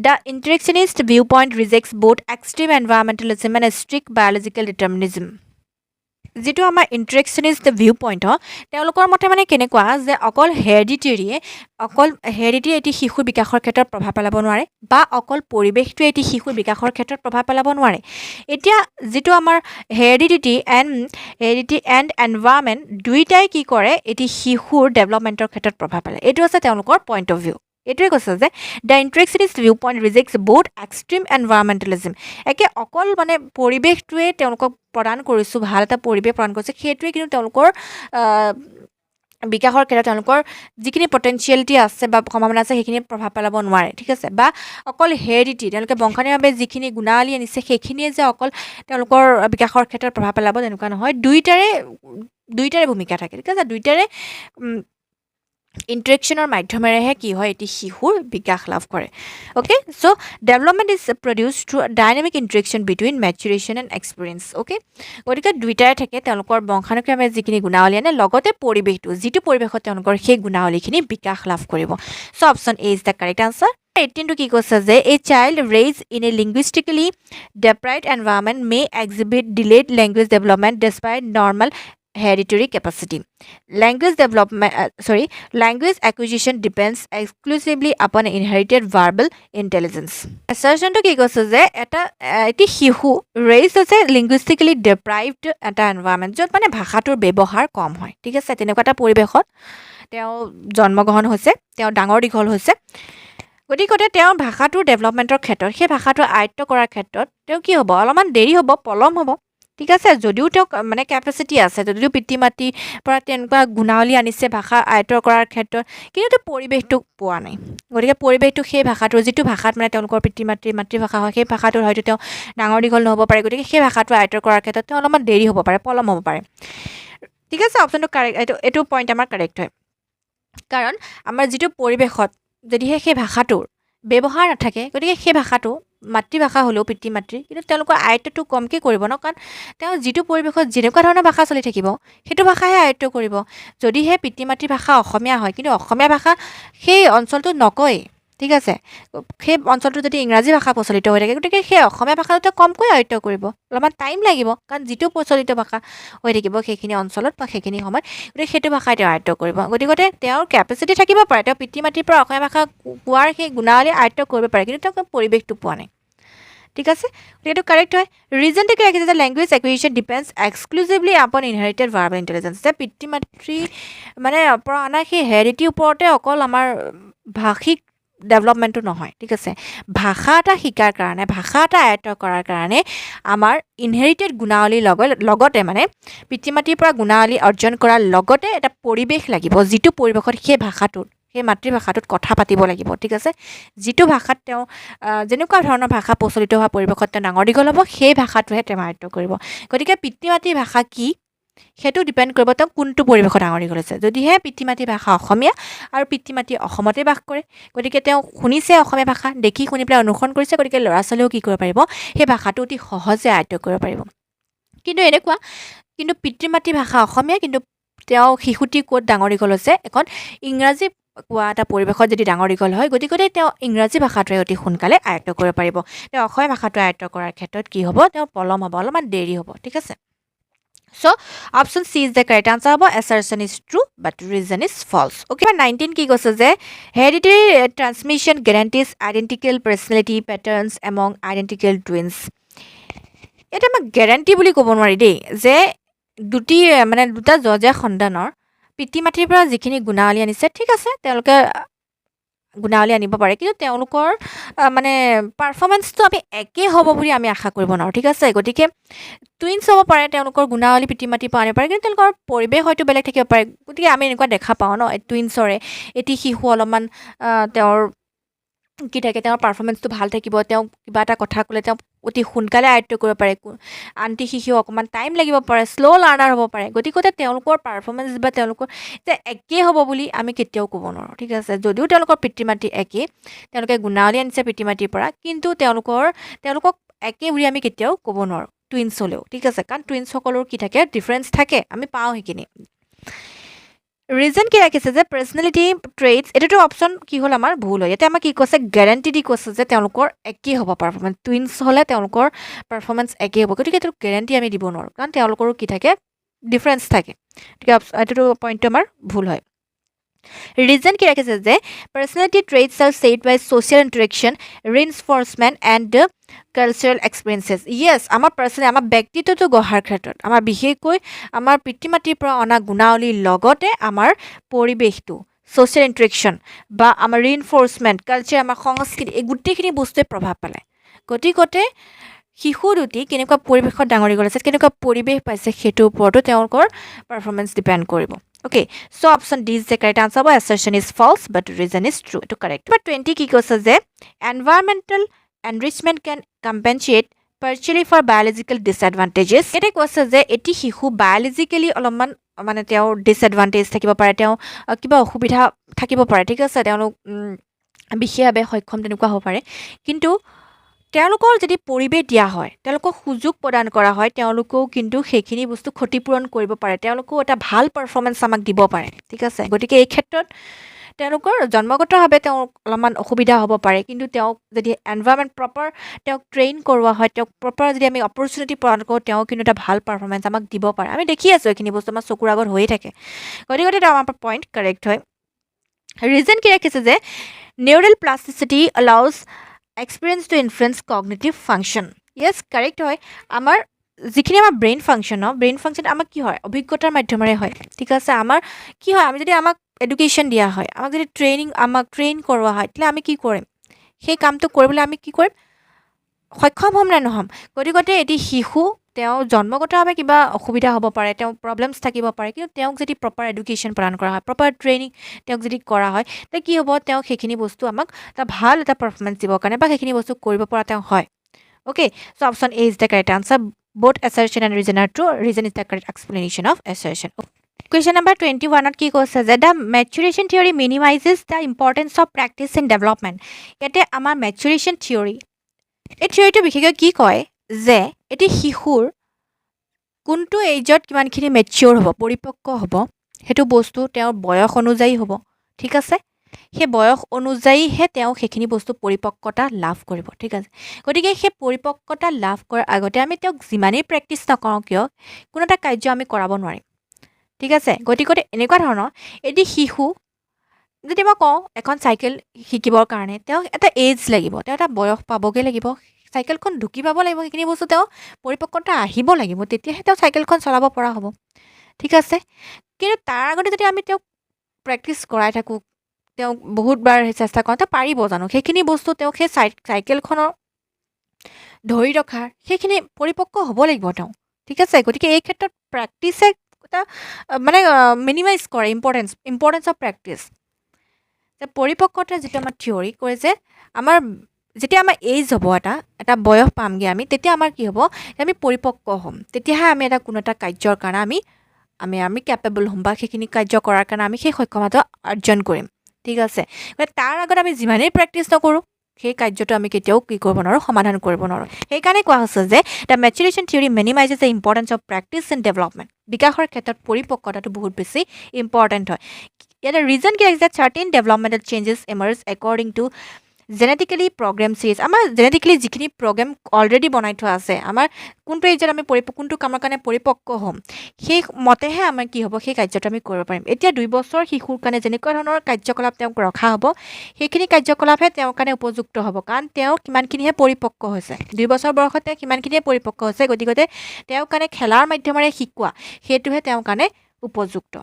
the interactionist view point rejects both extreme environmentalism and strict biological determinism যিটো আমাৰ ইণ্টাৰেকশ্যনিষ্ট ভিউ পইণ্ট তেওঁলোকৰ মতে মানে কেনেকুৱা যে অকল হেৰিডিটিয়ে এটি শিশুৰ বিকাশৰ ক্ষেত্ৰত প্ৰভাৱ পেলাব নোৱাৰে বা অকল পৰিৱেশটোৱে এটি শিশুৰ বিকাশৰ ক্ষেত্ৰত প্ৰভাৱ পেলাব নোৱাৰে এতিয়া যিটো আমাৰ হেৰিডিটি এণ্ড এনভাইৰনমেণ্ট দুইটাই কি কৰে এটি শিশুৰ ডেভেলপমেণ্টৰ ক্ষেত্ৰত প্ৰভাৱ পেলায় এইটো আছে তেওঁলোকৰ পইণ্ট অফ ভিউ এইটোৱে কৈছে যে the interactionist view point rejects both extreme environmentalism একে অকল মানে পৰিৱেশটোৱে তেওঁলোকক প্ৰদান কৰিছোঁ ভাল এটা পৰিৱেশ প্ৰদান কৰিছে সেইটোৱে কিন্তু তেওঁলোকৰ বিকাশৰ ক্ষেত্ৰত তেওঁলোকৰ যিখিনি পটেঞ্চিয়েলিটি আছে বা সম্ভাৱনা আছে সেইখিনি প্ৰভাৱ পেলাব নোৱাৰে ঠিক আছে বা অকল হেৰিডিটি তেওঁলোকে বংশানুভাৱে যিখিনি গুণাৱলী আনিছে সেইখিনিয়ে যে অকল তেওঁলোকৰ বিকাশৰ ক্ষেত্ৰত প্ৰভাৱ পেলাব তেনেকুৱা নহয় দুইটাৰে ভূমিকা থাকে ঠিক আছে দুইটাৰে ইণ্টাৰেকশ্যনৰ মাধ্যমেৰেহে কি হয় এটি শিশুৰ বিকাশ লাভ কৰে okay so' development is produce through dynamic interaction between maturation and experience okay গতিকে দুইটাৰে থাকে তেওঁলোকৰ বংশানুক্ৰমে যিখিনি গুণাৱলী আনে লগতে পৰিৱেশটো যিটো পৰিৱেশত তেওঁলোকৰ সেই গুণাৱলীখিনি বিকাশ লাভ কৰিব so' option A is the correct answer 18টো কি কৈছে যে a child raise in a linguistically deprived environment may exhibit delayed language development despite normal hereditary capacity. Language acquisition depends exclusively upon inherited verbal intelligence. Assertion to কি কৈছে যে এটি শিশু raised আছে linguistically deprived এটা environment য'ত মানে ভাষাটোৰ ব্যৱহাৰ কম হয় ঠিক আছে তেনেকুৱা এটা পৰিৱেশত তেওঁ জন্মগ্ৰহণ হৈছে তেওঁ ডাঙৰ দীঘল হৈছে গতিকে তেওঁৰ ভাষাটোৰ ডেভেলপমেণ্টৰ ক্ষেত্ৰত সেই ভাষাটো আয়ত্ত কৰাৰ ক্ষেত্ৰত তেওঁ কি হ'ব অলপমান দেৰি হ'ব পলম হ'ব ঠিক আছে, যদিও তেওঁ মানে কেপাচিটি আছে, যদিও পিতৃ মাতৃৰ পৰা তেনেকুৱা গুণাৱলী আনিছে ভাষা আয়ত্ত কৰাৰ ক্ষেত্ৰত, কিন্তু তেওঁ পৰিৱেশটো পোৱা নাই। গতিকে পৰিৱেশটো সেই ভাষাটোৰ যিটো ভাষাত মানে তেওঁলোকৰ পিতৃ মাতৃৰ মাতৃভাষা হয়, সেই ভাষাটোৰ হয়তো তেওঁ ডাঙৰ দীঘল নহ'ব পাৰে। গতিকে সেই ভাষাটো আয়ত্ত কৰাৰ ক্ষেত্ৰত তেওঁ অলপমান দেৰি হ'ব পাৰে, পলম হ'ব পাৰে। ঠিক আছে, অপশ্যনটো কাৰেক্ট, এইটো পইণ্ট আমাৰ কাৰেক্ট হয়। কাৰণ আমাৰ যিটো পৰিৱেশত যদিহে সেই ভাষাটোৰ ব্যৱহাৰ নাথাকে, গতিকে সেই ভাষাটো মাতৃভাষা হ'লেও পিতৃ মাতৃ, কিন্তু তেওঁলোকৰ আয়ত্তটো কমকৈ কৰিব ন, কাৰণ তেওঁ যিটো পৰিৱেশত যেনেকুৱা ধৰণৰ ভাষা চলি থাকিব সেইটো ভাষাহে আয়ত্ত কৰিব। যদিহে পিতৃ মাতৃৰ ভাষা অসমীয়া হয়, কিন্তু অসমীয়া ভাষা সেই অঞ্চলটোত নকয়, ঠিক আছে, সেই অঞ্চলটোত যদি ইংৰাজী ভাষা প্ৰচলিত হৈ থাকে, গতিকে সেই অসমীয়া ভাষাটো কমকৈ আয়ত্ত কৰিব, অলপমান টাইম লাগিব, কাৰণ যিটো প্ৰচলিত ভাষা হৈ থাকিব সেইখিনি অঞ্চলত বা সেইখিনি সময়ত, গতিকে সেইটো ভাষাই তেওঁ আয়ত্ত কৰিব। গতিকে তেওঁৰ কেপাচিটি থাকিব পাৰে, তেওঁ পিতৃ মাতৃৰ পৰা অসমীয়া ভাষা কোৱাৰ সেই গুণাৱলী আয়ত্ত কৰিব পাৰে, কিন্তু তেওঁ পৰিৱেশটো পোৱা নাই। ঠিক আছে, এইটো কাৰেক্ট হয়। ৰিজনটো কি ৰাখিছে যে লেংগুৱেজ একুইজিশ্যন ডিপেণ্ডছ এক্সক্লুজিভলি আপন ইনহেৰিটেড ভাৰ্বেল ইণ্টেলিজেঞ্চ, যে পিতৃ মাতৃ মানে পৰা অনা সেই হেৰিটিৰ ওপৰতে অকল আমাৰ ভাষিক ডেভেলপমেণ্টটো নহয়। ঠিক আছে, ভাষা এটা শিকাৰ কাৰণে, ভাষা এটা আয়ত্ত কৰাৰ কাৰণে আমাৰ ইনহেৰিটেড গুণাৱলীৰ লগতে মানে পিতৃ মাতৃৰ পৰা গুণাৱলী অৰ্জন কৰাৰ লগতে এটা পৰিৱেশ লাগিব, যিটো পৰিৱেশত সেই ভাষাটোত, সেই মাতৃভাষাটোত কথা পাতিব লাগিব। ঠিক আছে, যিটো ভাষাত তেওঁ যেনেকুৱা ধৰণৰ ভাষা প্ৰচলিত হোৱা পৰিৱেশত তেওঁ ডাঙৰ দীঘল হ'ব, সেই ভাষাটোহে তেওঁ আয়ত্ত কৰিব। গতিকে পিতৃ মাতৃৰ ভাষা কি সেইটো ডিপেণ্ড কৰিব তেওঁ কোনটো পৰিৱেশত ডাঙৰ দীঘল হৈছে। যদিহে পিতৃ মাতৃৰ ভাষা অসমীয়া আৰু পিতৃ মাতৃ অসমতে বাস কৰে, গতিকে তেওঁ শুনিছে অসমীয়া ভাষা, দেখি শুনি পেলাই অনুসৰণ কৰিছে, গতিকে ল'ৰা ছোৱালীয়েও কি কৰিব পাৰিব, সেই ভাষাটো অতি সহজে আয়ত্ত কৰিব পাৰিব। কিন্তু পিতৃ মাতৃৰ ভাষা অসমীয়া, কিন্তু তেওঁ শিশুটি ক'ত ডাঙৰ দীঘল হৈছে, এখন ইংৰাজী কোৱা এটা পৰিৱেশত যদি ডাঙৰ দীঘল হয়, গতিকে তেওঁ ইংৰাজী ভাষাটোৱে অতি সোনকালে আয়ত্ত কৰিব পাৰিব। তেওঁ অসমীয়া ভাষাটো আয়ত্ত কৰাৰ ক্ষেত্ৰত কি হ'ব, তেওঁৰ পলম হ'ব, অলপমান দেৰি হ'ব। ঠিক আছে, so' option C is the correct answer হ'ব। Assertion is true but reason is false. Okay, 19 কি কৈছে যে hereditary transmission guarantees identical personality patterns among identical twins. ইয়াতে আমাক গেৰাণ্টি বুলি ক'ব নোৱাৰি দেই, যে দুটা যজা সন্তানৰ পিতৃ মাতৃৰ পৰা যিখিনি গুণাৱলী আনিছে, ঠিক আছে, তেওঁলোকে গুণাৱলী আনিব পাৰে, কিন্তু তেওঁলোকৰ মানে পাৰফৰ্মেঞ্চটো আমি একেই হ'ব বুলি আমি আশা কৰিব নোৱাৰোঁ। ঠিক আছে, গতিকে টুইনছ হ'ব পাৰে, তেওঁলোকৰ গুণাৱলী পিতৃ মাতৃৰ পৰা আনিব পাৰে, কিন্তু তেওঁলোকৰ পৰিৱেশ হয়তো বেলেগ থাকিব পাৰে। গতিকে আমি এনেকুৱা দেখা পাওঁ ন, টুইনছৰে এটি শিশু অলপমান তেওঁৰ কি থাকে, তেওঁৰ পাৰফৰ্মেঞ্চটো ভাল থাকিব, তেওঁ কিবা এটা কথা ক'লে তেওঁ অতি সোনকালে আয়ত্ত কৰিব পাৰে, আনটি শিশু অকণমান টাইম লাগিব পাৰে, শ্ল' লাৰ্ণাৰ হ'ব পাৰে। গতিকে তেওঁলোকৰ পাৰফৰ্মেঞ্চ বা তেওঁলোকৰ যে একেই হ'ব বুলি আমি কেতিয়াও ক'ব নোৱাৰোঁ। ঠিক আছে, যদিও তেওঁলোকৰ পিতৃ মাতৃ একেই, তেওঁলোকে গুণাৱলী আনিছে পিতৃ মাতৃৰ পৰা, কিন্তু তেওঁলোকক একে বুলি আমি কেতিয়াও ক'ব নোৱাৰোঁ, টুইনছ হ'লেও। ঠিক আছে, কাৰণ টুইনছসকলৰ কি থাকে, ডিফাৰেঞ্চ থাকে, আমি পাওঁ সেইখিনি। ৰিজন কি ৰাখিছে যে পাৰ্চনেলিটি ট্ৰেইটছ, এইটোতো অপশ্যন কি হ'ল আমাৰ ভুল হয়। ইয়াতে আমাক কি কৈছে, গেৰাণ্টি দি কৈছে যে তেওঁলোকৰ একেই হ'ব পাৰফৰ্মেঞ্চ, টুইনছ হ'লে তেওঁলোকৰ পাৰফৰ্মেঞ্চ একেই হ'ব। গতিকে এইটো গেৰাণ্টি আমি দিব নোৱাৰোঁ, কাৰণ তেওঁলোকৰো কি থাকে, ডিফাৰেঞ্চ থাকে। গতিকে এইটোতো পইণ্টটো আমাৰ ভুল হয়। ৰিজন কি ৰাখিছে যে personality traits are shaped by social interaction reinforcement and cultural experiences. Yes, আমাৰ ব্যক্তিত্বটো গঢ়াৰ ক্ষেত্ৰত, আমাৰ বিশেষকৈ আমাৰ পিতৃ মাতৃৰ পৰা অনা গুণাৱলীৰ লগতে আমাৰ পৰিৱেশটো, ছ'চিয়েল ইণ্টাৰেকশ্যন বা আমাৰ ৰিইনফৰ্চমেণ্ট, কালচাৰ, আমাৰ সংস্কৃতি, এই গোটেইখিনি বস্তুৱে প্ৰভাৱ পেলায়। গতিকে শিশু দুটি কেনেকুৱা পৰিৱেশত ডাঙৰ দীঘল আছে, কেনেকুৱা পৰিৱেশ পাইছে, সেইটোৰ ওপৰতো তেওঁলোকৰ পাৰফৰ্মেঞ্চ ডিপেণ্ড কৰিব। Okay, so' option D is the correct answer হ'ব। Assertion is false but reason is true, এইটো কাৰেক্ট। বাট 20 কি কৈছে যে environmental enrichment can compensate partially for biological disadvantages. এতিয়া কৈছে যে এটি শিশু বায়'লজিকেলি অলপমান মানে তেওঁৰ ডিছএডভান্টেজ থাকিব পাৰে, তেওঁ কিবা অসুবিধা থাকিব পাৰে। ঠিক আছে, তেওঁলোক বিশেষভাৱে সক্ষম তেনেকুৱা হ'ব পাৰে, কিন্তু তেওঁলোকৰ যদি পৰিৱেশ দিয়া হয়, তেওঁলোকক সুযোগ প্ৰদান কৰা হয়, তেওঁলোকেও কিন্তু সেইখিনি বস্তু ক্ষতিপূৰণ কৰিব পাৰে, তেওঁলোকেও এটা ভাল পাৰফৰ্মেঞ্চ আমাক দিব পাৰে। ঠিক আছে, গতিকে এই ক্ষেত্ৰত তেওঁলোকৰ জন্মগতভাৱে তেওঁক অলপমান অসুবিধা হ'ব পাৰে, কিন্তু তেওঁক যদি এনভাইৰনমেণ্ট প্ৰপাৰ তেওঁক ট্ৰেইন কৰোৱা হয়, তেওঁক প্ৰপাৰ যদি আমি অপৰচুনিটি প্ৰদান কৰোঁ, তেওঁ কিন্তু এটা ভাল পাৰফৰ্মেঞ্চ আমাক দিব পাৰে। আমি দেখি আছোঁ এইখিনি বস্তু আমাৰ চকুৰ আগত হৈয়ে থাকে। গতিকে তেওঁ আমাৰ পইণ্ট কাৰেক্ট হয়। ৰিজন কি ৰাখিছে যে neural plasticity allows experience to influence cognitive function. Yes, correct হয়। আমাৰ যিখিনি আমাৰ ব্ৰেইন ফাংচন আমাক কি হয়, অভিজ্ঞতাৰ মাধ্যমেৰে হয়। ঠিক আছে, আমাৰ কি হয়, আমি যদি আমাক এডুকেশ্যন দিয়া হয়, আমাক যদি ট্ৰেইন কৰোৱা হয়, তেতিয়াহ'লে আমি কি কৰিম, সেই কামটো কৰিবলৈ আমি কি কৰিম, সক্ষম হ'ম নে নহ'ম। গতিকে এটি শিশু তেওঁ জন্মগতভাৱে কিবা অসুবিধা হ'ব পাৰে, তেওঁ প্ৰব্লেমছ থাকিব পাৰে, কিন্তু তেওঁক যদি প্ৰপাৰ এডুকেশ্যন প্ৰদান কৰা হয়, প্ৰপাৰ ট্ৰেইনিং তেওঁক যদি কৰা হয়, তেতিয়া কি হ'ব, তেওঁক সেইখিনি বস্তু আমাক এটা ভাল এটা পাৰফৰ্মেঞ্চ দিবৰ কাৰণে বা সেইখিনি বস্তু কৰিব পৰা তেওঁ হয়। Okay, so option A is the correct answer. Both assertion and reason are true. Reason is the correct explanation of assertion. Question number 21 at কি কৈছে যে the maturation theory minimizes the importance of practice in development. ইয়াতে আমাৰ maturation theory, এই থিয়ৰিটো বিশেষকৈ কি কয় যে এটি শিশুৰ কোনটো এজত কিমানখিনি মেচিয়ৰ হ'ব, পৰিপক্ক হ'ব, সেইটো বস্তু তেওঁৰ বয়স অনুযায়ী হ'ব। ঠিক আছে, সেই বয়স অনুযায়ীহে তেওঁ সেইখিনি বস্তু পৰিপক্কতা লাভ কৰিব। ঠিক আছে, গতিকে সেই পৰিপক্কতা লাভ কৰাৰ আগতে আমি তেওঁক যিমানেই প্ৰেক্টিছ নকৰোঁ কিয় কোনো এটা কাৰ্য আমি কৰাব নোৱাৰিম। ঠিক আছে, গতিকে এনেকুৱা ধৰণৰ এটি শিশু যদি মই কওঁ এখন চাইকেল শিকিবৰ কাৰণে তেওঁক এটা এজ লাগিব, তেওঁ এটা বয়স পাবগৈ লাগিব, চাইকেলখন ঢুকি পাব লাগিব, সেইখিনি বস্তু তেওঁ পৰিপক্কতা আহিব লাগিব, তেতিয়াহে তেওঁ চাইকেলখন চলাব পৰা হ'ব। ঠিক আছে, কিন্তু তাৰ আগতে যদি আমি তেওঁক প্ৰেক্টিছ কৰাই থাকোঁ, তেওঁক বহুতবাৰ চেষ্টা কৰোঁ, তেওঁ পাৰিব জানো সেইখিনি বস্তু, তেওঁক সেই চাইকেলখনৰ ধৰি ৰখাৰ সেইখিনি পৰিপক্ক হ'ব লাগিব তেওঁ। ঠিক আছে, গতিকে এই ক্ষেত্ৰত প্ৰেক্টিছে এটা মানে মিনিমাইজ কৰে ইম্পৰ্টেঞ্চ অফ প্ৰেক্টিছ। পৰিপক্কতাৰ যিটো আমাৰ থিয়ৰি কয় যে আমাৰ যেতিয়া আমাৰ এইজ হ'ব, এটা বয়স পামগৈ আমি, তেতিয়া আমাৰ কি হ'ব, আমি পৰিপক্ক হ'ম, তেতিয়াহে আমি কোনো এটা কাৰ্যৰ কাৰণে আমি কেপেবল হ'ম বা সেইখিনি কাৰ্য কৰাৰ কাৰণে আমি সেই সক্ষমতা অৰ্জন কৰিম। ঠিক আছে, তাৰ আগত আমি যিমানেই প্ৰেক্টিছ নকৰোঁ সেই কাৰ্যটো আমি কেতিয়াও কি কৰিব নোৱাৰোঁ, সমাধান কৰিব নোৱাৰোঁ। সেইকাৰণে কোৱা হৈছে যে the maturation theory minimizes the importance of practice in development. বিকাশৰ ক্ষেত্ৰত পৰিপক্কতাটো বহুত বেছি ইম্পৰ্টেণ্ট হয়। ইয়াতে ৰিজন কি আছে, certain developmental changes emerge according to genetically program series. আমাৰ জেনেটিকেলি যিখিনি প্ৰগ্ৰেম অলৰেডি বনাই থোৱা আছে, আমাৰ কোনটো এজত আমি কোনটো কামৰ কাৰণে পৰিপক্ক হ'ম, সেই মতেহে আমাৰ কি হ'ব, সেই কাৰ্যটো আমি কৰিব পাৰিম। এতিয়া 2 বছৰ শিশুৰ কাৰণে যেনেকুৱা ধৰণৰ কাৰ্যকলাপ তেওঁক ৰখা হ'ব, সেইখিনি কাৰ্যকলাপহে তেওঁৰ কাৰণে উপযুক্ত হ'ব, কাৰণ তেওঁ কিমানখিনিহে পৰিপক্ক হৈছে, 2 বছৰ বয়সত তেওঁ কিমানখিনিহে পৰিপক্ক হৈছে, গতিকে তেওঁৰ কাৰণে খেলাৰ মাধ্যমেৰে শিকোৱা সেইটোহে তেওঁৰ কাৰণে উপযুক্ত।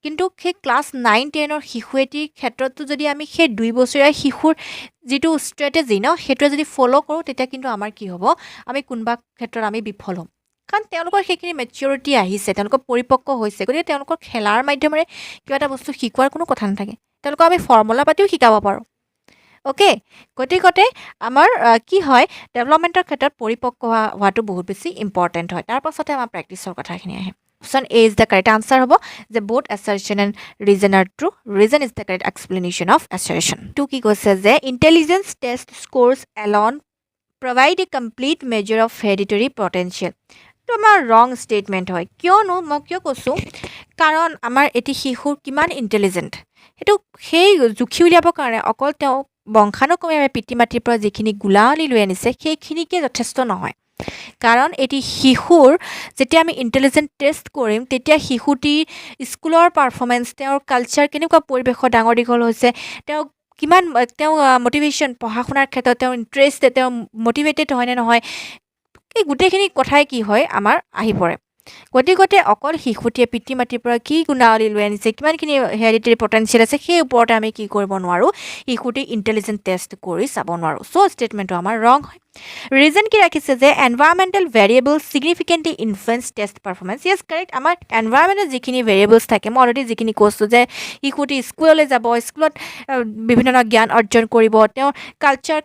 কিন্তু সেই ক্লাছ 9-10 শিশু এটিৰ ক্ষেত্ৰতো যদি আমি সেই 2 বছৰীয়া শিশুৰ যিটো ষ্ট্ৰেটেজি সেইটোৱে যদি ফ'ল' কৰোঁ, তেতিয়া কিন্তু আমাৰ কি হ'ব, আমি কোনোবা ক্ষেত্ৰত আমি বিফল হ'ম, কাৰণ তেওঁলোকৰ সেইখিনি মেচিয়ৰিটি আহিছে, তেওঁলোকৰ পৰিপক্ক হৈছে, গতিকে তেওঁলোকৰ খেলাৰ মাধ্যমেৰে কিবা এটা বস্তু শিকোৱাৰ কোনো কথা নাথাকে, তেওঁলোকক আমি ফৰ্মুলা পাতিও শিকাব পাৰোঁ। অ'কে, গতিকে আমাৰ কি হয়, ডেভেলপমেণ্টৰ ক্ষেত্ৰত পৰিপক্ক হোৱাটো বহুত বেছি ইম্পৰ্টেণ্ট হয়। তাৰ পাছতে আমাৰ প্ৰেক্টিছৰ কথাখিনি আহে। Option A is the correct answer হ'ব যে both assertion and reason are true. Reason is the correct explanation of assertion. তো কি কৈছে যে intelligence test scores alone provide a complete measure of hereditary potential. তো আমাৰ ৰং ষ্টেটমেণ্ট হয়, কিয়নো মই কিয় কৈছোঁ, কাৰণ আমাৰ এটি শিশুৰ কিমান ইণ্টেলিজেণ্ট সেইটো সেই জুখি উলিয়াবৰ কাৰণে অকল তেওঁ বংশানুক্ৰমে পিতৃ মাতৃৰ পৰা যিখিনি গুণাৱলী লৈ আনিছে সেইখিনিকে যথেষ্ট নহয়, কাৰণ এটি শিশুৰ যেতিয়া আমি ইণ্টেলিজেণ্ট টেষ্ট কৰিম, তেতিয়া শিশুটিৰ স্কুলৰ পাৰফৰ্মেঞ্চ, তেওঁৰ কালচাৰ, কেনেকুৱা পৰিৱেশত ডাঙৰ দীঘল হৈছে, তেওঁ মটিভেশ্যন, পঢ়া শুনাৰ ক্ষেত্ৰত তেওঁৰ ইণ্টাৰেষ্ট, তেওঁ মটিভেটেড হয়নে নহয়, এই গোটেইখিনি কথাই কি হয় আমাৰ আহি পৰে। গতিকে অকল শিশুটিয়ে পিতৃ মাতৃৰ পৰা কি গুণাৱলী লৈ আনিছে, কিমানখিনি হেৰিটেৰী পটেঞ্চিয়েল আছে, সেই ওপৰতে আমি কি কৰিব নোৱাৰোঁ, শিশুটি ইণ্টেলিজেণ্ট টেষ্ট কৰি চাব নোৱাৰোঁ। চ' ষ্টেটমেণ্টটো আমাৰ ৰং হয়। ৰিজন কি ৰাখিছে যে environmental variable significantly influence test performance. Yes correct, আমাৰ এনভাইৰমেণ্টৰ যিখিনি ভেৰিয়েবলছ থাকে, মই অলৰেডি যিখিনি কৈছোঁ যে শিশুটি স্কুললৈ যাব, স্কুলত বিভিন্ন ধৰণৰ জ্ঞান অৰ্জন কৰিব, তেওঁৰ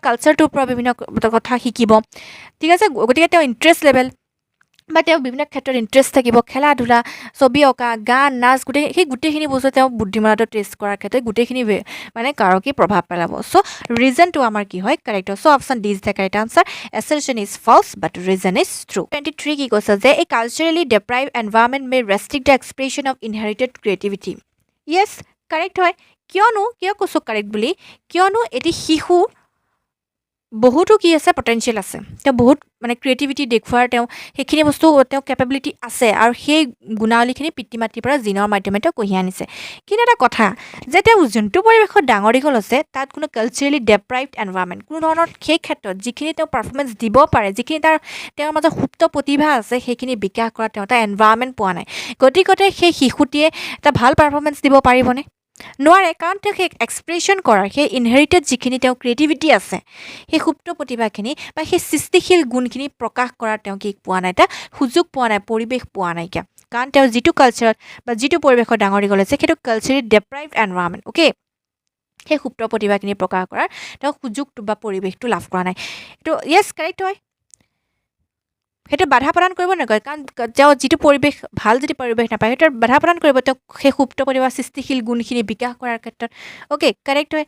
কালচাৰটোৰ পৰা বিভিন্ন কথা শিকিব। ঠিক আছে, গতিকে তেওঁ ইণ্টাৰেষ্ট লেভেল বা তেওঁ বিভিন্ন ক্ষেত্ৰত ইণ্টাৰেষ্ট থাকিব, খেলা ধূলা, ছবি অঁকা, গান, নাচ, গোটেইখিনি বস্তু তেওঁ বুদ্ধিমত্তাটো টেষ্ট কৰাৰ ক্ষেত্ৰত গোটেইখিনি মানে কাৰকেই প্ৰভাৱ পেলাব। চ' ৰিজনটো আমাৰ কি হয়, কাৰেক্ট হয়। So' option D is the correct answer, assertion is false but reason is true. 23 কি কৈছে যে এই culturally deprive environment may restrict the expression of inherited creativity. Yes correct হয়, কিয় কৈছোঁ কাৰেক্ট বুলি, কিয়নো এটি শিশু বহুতো কি আছে, পটেঞ্চিয়েল আছে, তেওঁ বহুত মানে ক্ৰিয়েটিভিটি দেখুওৱাৰ তেওঁ সেইখিনি বস্তু তেওঁ কেপেবিলিটি আছে, আৰু সেই গুণাৱলীখিনি পিতৃ মাতৃৰ পৰা জিনৰ মাধ্যমে তেওঁ কঢ়িয়াই আনিছে। কিন্তু এটা কথা যে তেওঁ যোনটো পৰিৱেশত ডাঙৰ দীঘল হৈছে, তাত কোনো কালচাৰেলি ডেপ্ৰাইভড এনভাইৰমেণ্ট, কোনো ধৰণৰ সেই ক্ষেত্ৰত যিখিনি তেওঁ পাৰফৰ্মেঞ্চ দিব পাৰে, যিখিনি তেওঁৰ মাজত সুপ্ত প্ৰতিভা আছে, সেইখিনি বিকাশ কৰা তেওঁ এটা এনভাইৰমেণ্ট পোৱা নাই। গতিকে সেই শিশুটিয়ে এটা ভাল পাৰফৰ্মেঞ্চ দিব পাৰিবনে? নোৱাৰে, কাৰণ তেওঁ সেই এক্সপ্ৰেশ্যন কৰাৰ সেই ইনহেৰিটেড যিখিনি তেওঁ ক্ৰিয়েটিভিটি আছে সেই সুপ্ত প্ৰতিভাখিনি বা সেই সৃষ্টিশীল গুণখিনি প্ৰকাশ কৰাৰ তেওঁ কি পোৱা নাই, এটা সুযোগ পোৱা নাই, পৰিৱেশ পোৱা নাইকিয়া। কাৰণ তেওঁ যিটো কালচাৰত বা যিটো পৰিৱেশত ডাঙৰ দীঘল হৈছে সেইটো কালচাৰেলি ডেপ্ৰাইভ এনভাইৰনমেণ্ট, অ'কে, সেই সুপ্ত প্ৰতিভাখিনি প্ৰকাশ কৰাৰ তেওঁ সুযোগটো বা পৰিৱেশটো লাভ কৰা নাই। এইটো য়েছ কাৰেক্ট হয়, সেইটো বাধা প্ৰদান কৰিব নকৰে, কাৰণ তেওঁ যিটো পৰিৱেশ ভাল যদি পৰিৱেশ নাপায় সেইটো বাধা প্ৰদান কৰিব তেওঁক সেই সুপ্ত প্ৰতিভা সৃষ্টিশীল গুণখিনি বিকাশ কৰাৰ ক্ষেত্ৰত। অ'কে, কাৰেক্ট হয়।